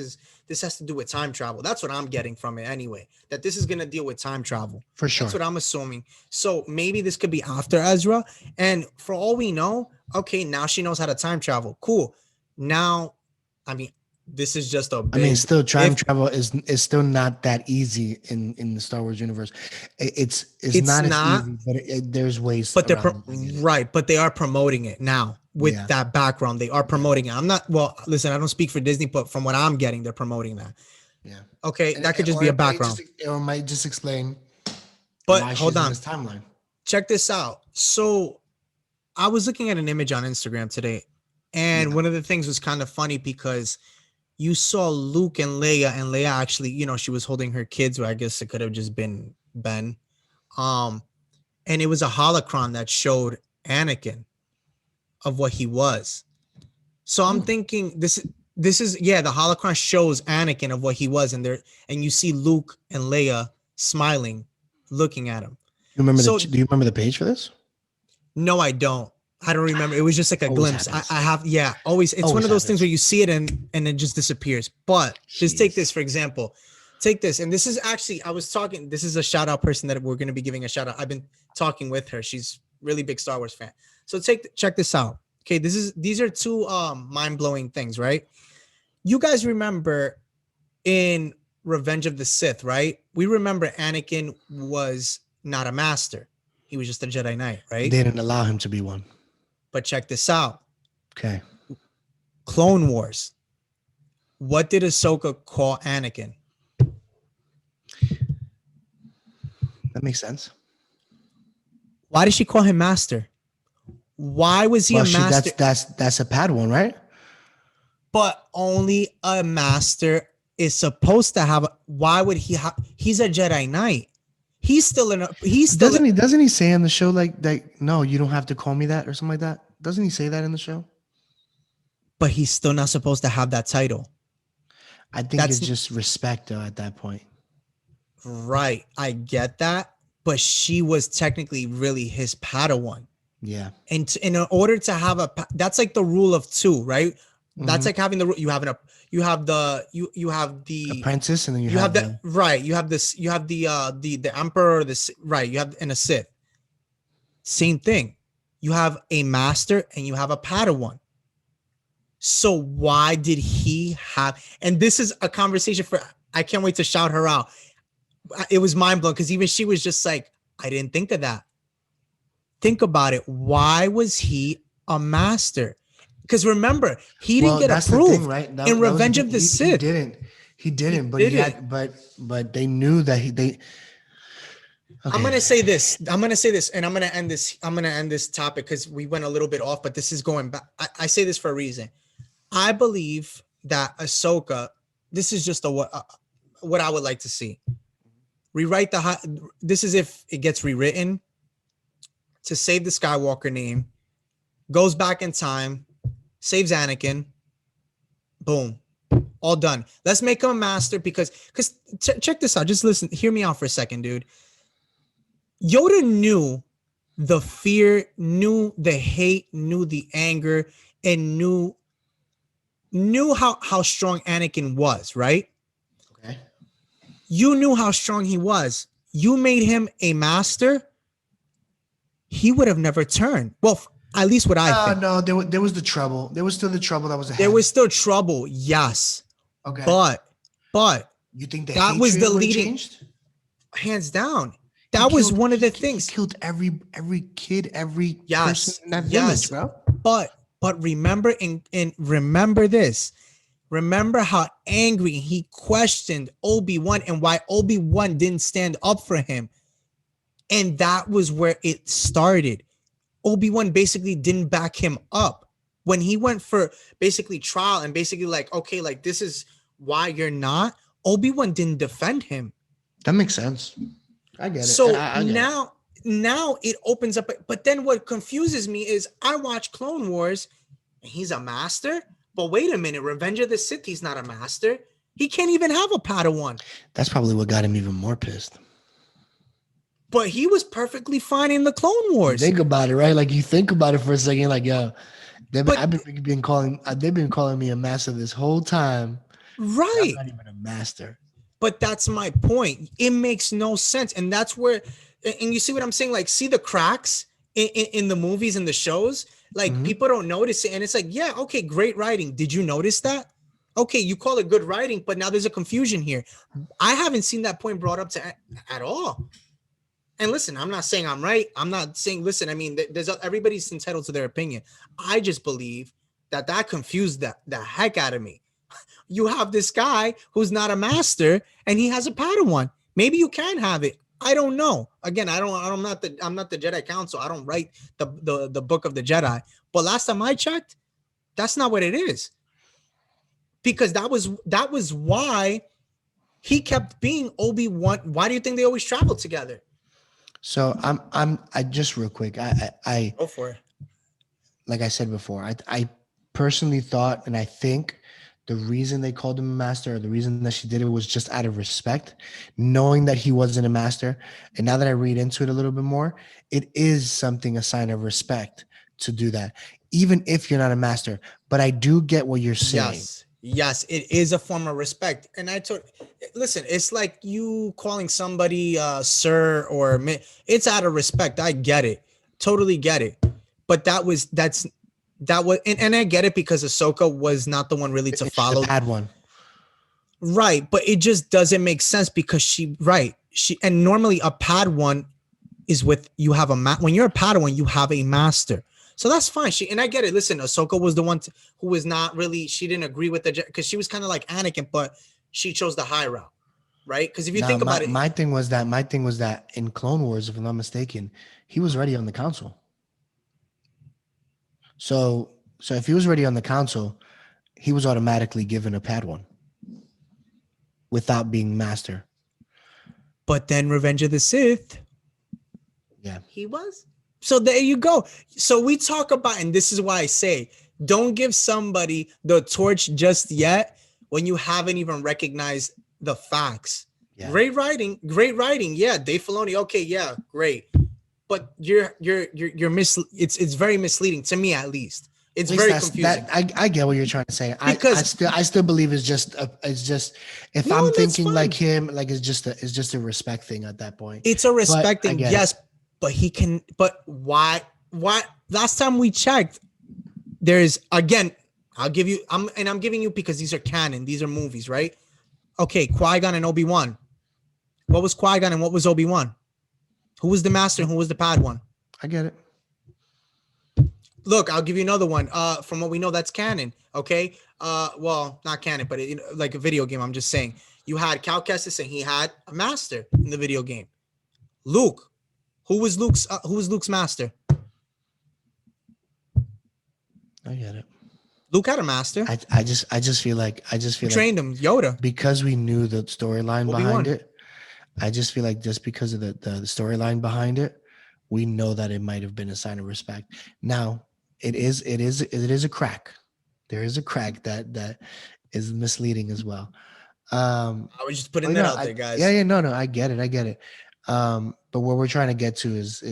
has to do with time travel. That's what I'm getting from it anyway. That this is gonna deal with time travel. For That's sure. what I'm assuming. So maybe this could be after Ezra, and for all we know, okay, now she knows how to time travel. Cool. Now, I mean, this is just a I mean, big still, time if. travel is still not that easy in the Star Wars universe. It's It's not as not, easy, but there's ways but around to get it. right, but they are promoting it now with Yeah. that background. They are Yeah. promoting it. I'm not, well, listen, I don't speak for Disney, but from what I'm getting, they're promoting that. Yeah. Okay, And that could just or be a it might background. just or it might just explain But why hold she's in on, this timeline. check this out. So I was looking at an image on Instagram today, and Yeah. one of the things was kind of funny because you saw Luke and Leia actually, she was holding her kids, or I guess it could have just been Ben. Um, and it was a holocron that showed Anakin of what he was. So I'm Hmm. thinking this. this is yeah, the holocron shows Anakin of what he was, and there, and you see Luke and Leia smiling, looking at him. You remember the? So Do you remember the page for this? no, I don't. I don't remember. It was just like a Always glimpse. happens. I have, yeah, always. It's one Always of those things happens. where you see it and it just disappears. But just take this Jeez. for example. Take this, and this is actually I was talking. This is a shout out person that we're going to be giving a shout out. I've been talking with her. She's really big Star Wars fan. So check this out. Okay, these are two mind blowing things, right? You guys remember in Revenge of the Sith, right? We remember Anakin was not a master. He was just a Jedi Knight, right? They didn't allow him to be one. But check this out. Okay. Clone Wars. What did Ahsoka call Anakin? That makes sense. Why did she call him master? Why was he Well, a master? that's a Padawan, right? But only a master is supposed to have. Why would he have? He's a Jedi Knight. He's still in. He's still. Doesn't he say in the show like no, you don't have to call me that or something like that? Doesn't he say that in the show? But he's still not supposed to have that title. I think it's just respect though at that point. Right. I get that. But she was technically really his Padawan. Yeah. And in order to have that's like the rule of two, right? That's Mhm. like having the you have the Apprentice, and then you have the right. You have this. You have the emperor. This right. You have and a Sith. Same thing. You have a master and you have a Padawan. So why did he have? And this is a conversation for. I can't wait to shout her out. It was mind blowing because even she was just like, I didn't think of that. Think about it. Why was he a master? Because remember, he didn't get approved thing, right? in Revenge of the Sith. He didn't. But he had, but they knew that they. Okay. I'm gonna say this, and I'm gonna end this topic because we went a little bit off, but this is going back. I say this for a reason. I believe that Ahsoka. This is just what I would like to see. Rewrite this is if it gets rewritten to save the Skywalker name, goes back in time, saves Anakin, boom, all done. Let's make him a master because check this out. Just listen, hear me out for a second, dude. Yoda knew the fear, knew the hate, knew the anger, and knew how strong Anakin was, right? Okay. You knew how strong he was. You made him a master. He would have never turned. Well, at least what I think. No, there was the trouble. There was still the trouble that was ahead. There was still trouble, yes. Okay. But you think that was the leading changed? Hands down. That was one of the things. He killed every kid, every person in that village, bro. But remember and remember this. Remember how angry he questioned Obi-Wan and why Obi-Wan didn't stand up for him. And that was where it started. Obi-Wan basically didn't back him up. When he went for basically trial and basically like, okay, like this is why you're not, Obi-Wan didn't defend him. That makes sense. I get it. So I get now it opens up. But then what confuses me is I watch Clone Wars and he's a master. But wait a minute, Revenge of the Sith, he's not a master. He can't even have a Padawan. That's probably what got him even more pissed. But he was perfectly fine in the Clone Wars. Think about it, right? Like you think about it for a second, like yo, they've been calling me a master this whole time. Right. I'm not even a master. But that's my point. It makes no sense. And that's where, and you see what I'm saying? Like, see the cracks in the movies and the shows? Like, people don't notice it. And it's like, yeah, okay, great writing. Did you notice that? Okay, you call it good writing, but now there's a confusion here. I haven't seen that point brought up at all. And listen, I'm not saying I'm right. I'm not saying, listen, I mean, everybody's entitled to their opinion. I just believe that confused the heck out of me. You have this guy who's not a master and he has a Padawan. Maybe you can have it. I don't know. Again, I'm not the Jedi Council. I don't write the book of the Jedi. But last time I checked, that's not what it is. Because that was why he kept being Obi-Wan. Why do you think they always traveled together? So I just real quick. I go for it. Like I said before, I personally thought and I think the reason they called him a master, or the reason that she did it, was just out of respect, knowing that he wasn't a master. And now that I read into it a little bit more, it is something, a sign of respect to do that, even if you're not a master. But I do get what you're saying. Yes. Yes, it is a form of respect. And I told listen, it's like you calling somebody sir or it's out of respect. I get it. Totally get it. But that was and I get it because Ahsoka was not the one really to She's a follow. bad one. Right, but it just doesn't make sense because she and normally a Padawan is with you have when you're a Padawan you have a master. So that's fine. She and I get it. Listen, Ahsoka was the one who was not really. She didn't agree with the because she was kind of like Anakin, but she chose the high route, right? Because if you Now, think my, about it, my thing was that in Clone Wars, if I'm not mistaken, he was already on the council. So if he was already on the council, he was automatically given a Padawan without being master. but then Revenge of the Sith, Yeah. he was. So there you go. So we talk about, and this is why I say, don't give somebody the torch just yet when you haven't even recognized the facts. Yeah. Great writing. Yeah, Dave Filoni. Okay, yeah, great. But you're it's very misleading to me at least. It's At least very that's confusing that. I get what you're trying to say. because I still believe it's just if no, I'm that's thinking like fine. him, like it's just a respect thing at that point. It's a But respect I thing, get it. yes, but he can. But why? Why? Last time we checked, there's again. I'll give you. I'm giving you because these are canon. These are movies, right? Okay, Qui-Gon and Obi-Wan. What was Qui-Gon and what was Obi-Wan? Who was the master and who was the Padawan? I get it. Look, I'll give you another one. From what we know, that's canon. Okay. Well, not canon, but like a video game. I'm just saying. You had Cal Kestis and he had a master in the video game. Luke. Who was Luke's master? I get it. Luke had a master. I just feel like Who trained him? Yoda. because we knew the storyline behind Obi-Wan. it. I just feel like just because of the storyline behind it, we know that it might have been a sign of respect. Now, it is a crack. There is a crack that is misleading as well. I was just putting Well, that no, out there, yeah, guys. yeah, no, no, I get it, I get it. But what we're trying to get to is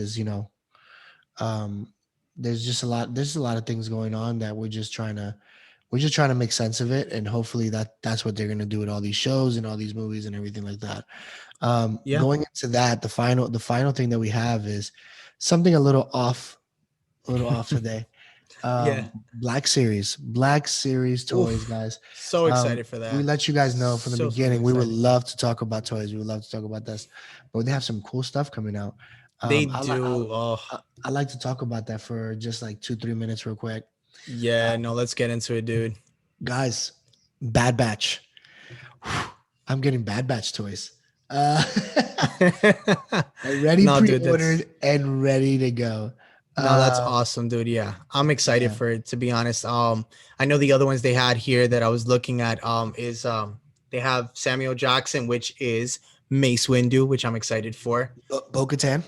um, there's a lot of things going on that we're just trying to make sense of it, and hopefully that's what they're gonna do with all these shows and all these movies and everything like that. Yeah. Going into that, the final thing that we have is something a little off today. Yeah. Black Series toys, Oof. guys. So excited for We that. let you guys know from the So beginning we would excited. love to talk about toys. We would love to talk about this, but they have some cool stuff coming out. They I like do. Oh, I like to talk about that for just like 2-3 minutes, real quick, yeah. No, let's get into it, dude. guys. Bad Batch. I'm getting Bad Batch toys. Uh, already No, dude, that's pre-ordered and ready to go. no, that's Uh, awesome, dude. Yeah, I'm excited yeah, for it. To be honest, I know the other ones they had here that I was looking at. Is they have Samuel Jackson, which is Mace Windu, which I'm excited for. Bo-Katan.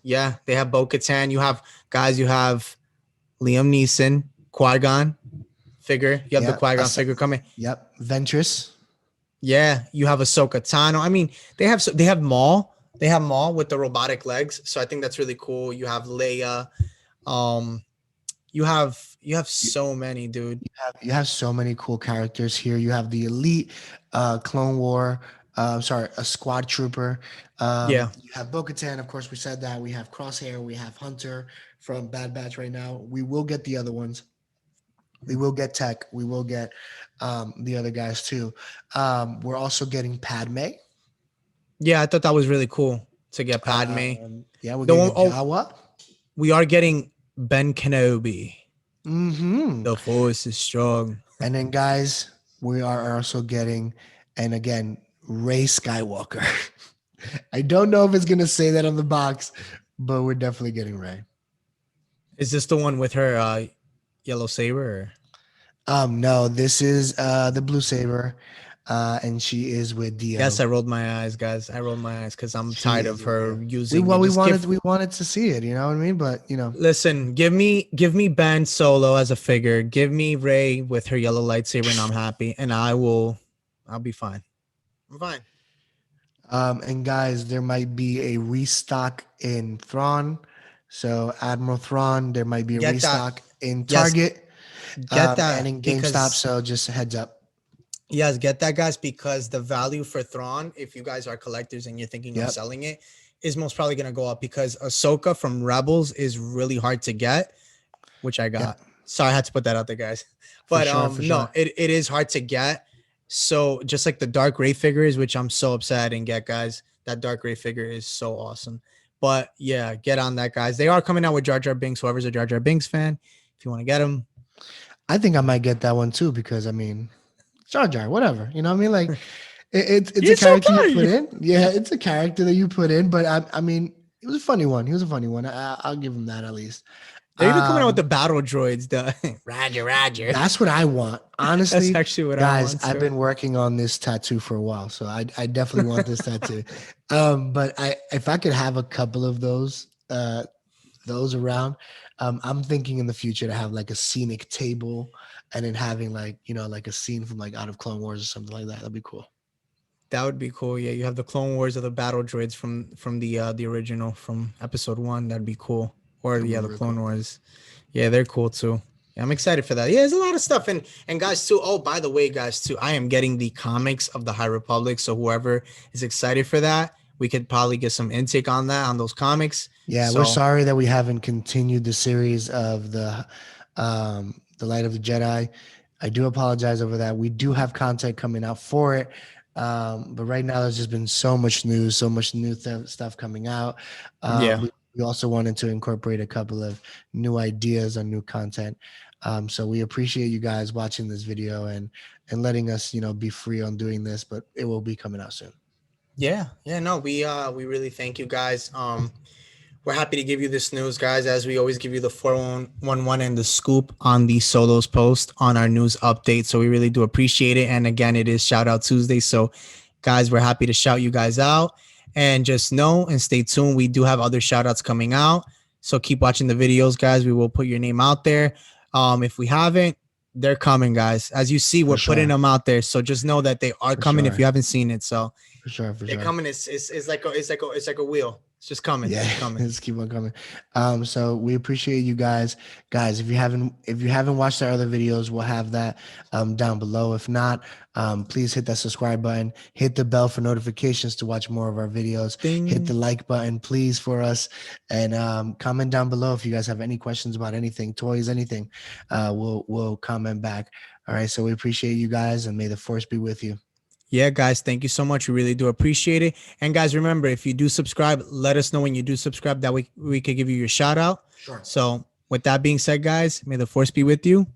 Yeah, they have Bo-Katan. You have guys. You have Liam Neeson, Qui-Gon figure. You have the Yeah, Qui-Gon figure coming. yep. Ventress. Yeah, you have Ahsoka Tano. I mean, they have Maul. They have Maul with the robotic legs. So I think that's really cool. You have Leia. Um, you have so many, dude. You have so many cool characters here. You have the Elite, Clone War. Sorry, a Squad Trooper. Yeah, You have Bo-Katan, of course. We said that. We have Crosshair. We have Hunter from Bad Batch right now. We will get the other ones. We will get Tech. We will get the other guys too. We're also getting Padme. yeah. I thought that was really cool to get Padme. Yeah, we're The getting one, a oh, Jawa. we are getting Ben Kenobi. Mm-hmm. The Force is strong. And then, guys, we are also getting, and again, Ray Skywalker. I don't know if it's gonna say that on the box, but we're definitely getting Ray. Is this the one with her yellow saber? Or? No, this is the Blue Saber. and she is with Yes, Dio. I rolled my eyes, guys. I rolled my eyes because I'm She tired is of with Dio. her using it. We Just wanted give we wanted to see it, you know what I mean? But listen, give me Ben Solo as a figure. Give me Ray with her yellow lightsaber, and I'm happy. And I'll be fine. I'm fine. and guys, there might be a restock in Thrawn. So Admiral Thrawn, there might be a Get that. restock in Yes, Target, get and that in GameStop. because So just a heads up. yes, get that, guys, because the value for Thrawn, if you guys are collectors and you're thinking of Yep. selling it, is most probably gonna go up because Ahsoka from Rebels is really hard to get, which I Yep. got. Sorry, I had to put that out there, guys. For But sure. For no, sure. it is hard to get. So just like the dark gray figures, which I'm so upset I didn't get, guys. That dark gray figure is so awesome. But yeah, get on that, guys. They are coming out with Jar Jar Binks. Whoever's a Jar Jar Binks fan, if you want to get them, I think I might get that one too because I mean, Jar Jar, whatever. You know what I mean? Like it's a he's so character you put funny. in. Yeah, it's a character that you put in. But I mean, it was a funny one. He was a funny one. I'll give him that at least. They're even coming out with Um, the battle droids. The Roger, Roger. that's what I want. That's Honestly, actually what I guys, want I've to. been working on this tattoo for a while, so I definitely want this tattoo. But if I could have a couple of those around, I'm thinking in the future to have like a scenic table and then having like, like a scene from like out of Clone Wars or something like that. That'd be cool. That would be cool. Yeah, you have the Clone Wars of the battle droids from the original from Episode 1. That'd be cool. Or That'd be yeah, the real Clone cool. Wars. Yeah, they're cool too. Yeah, I'm excited for that. Yeah, there's a lot of stuff and guys too. Oh, by the way, guys too, I am getting the comics of the High Republic. So whoever is excited for that, we could probably get some intake on that on those comics. Yeah, we're So sorry that we haven't continued the series of the Light of the Jedi. I do apologize over that. We do have content coming out for it. But right now there's just been so much news, so much new stuff coming out. yeah. We also wanted to incorporate a couple of new ideas on new content. So we appreciate you guys watching this video and letting us, be free on doing this, but it will be coming out soon. Yeah. Yeah. No, we really thank you guys. We're happy to give you this news, guys, as we always give you the 411 and the scoop on the solos post on our news update. So we really do appreciate it. And again, it is Shout Out Tuesday. So, guys, we're happy to shout you guys out. And just know and stay tuned. We do have other shout outs coming out. So keep watching the videos, guys. We will put your name out there. If we haven't, they're coming, guys. As you see, For we're putting sure. them out there. So just know that they are For coming if sure. you haven't seen it. So For sure. For they're sure. coming. It's like a wheel. It's just coming. Yeah, It's coming. let's keep on coming. So we appreciate you guys. Guys, if you haven't watched our other videos, we'll have that down below. If not, please hit that subscribe button, hit the bell for notifications to watch more of our videos, hit the Ding. like button, please, for us, and comment down below if you guys have any questions about anything, toys, anything. We'll comment back. All right. So we appreciate you guys, and may the force be with you. Yeah, guys, thank you so much. We really do appreciate it. And guys, remember, if you do subscribe, let us know when you do subscribe. That we could give you your shout out. Sure. So with that being said, guys, may the force be with you.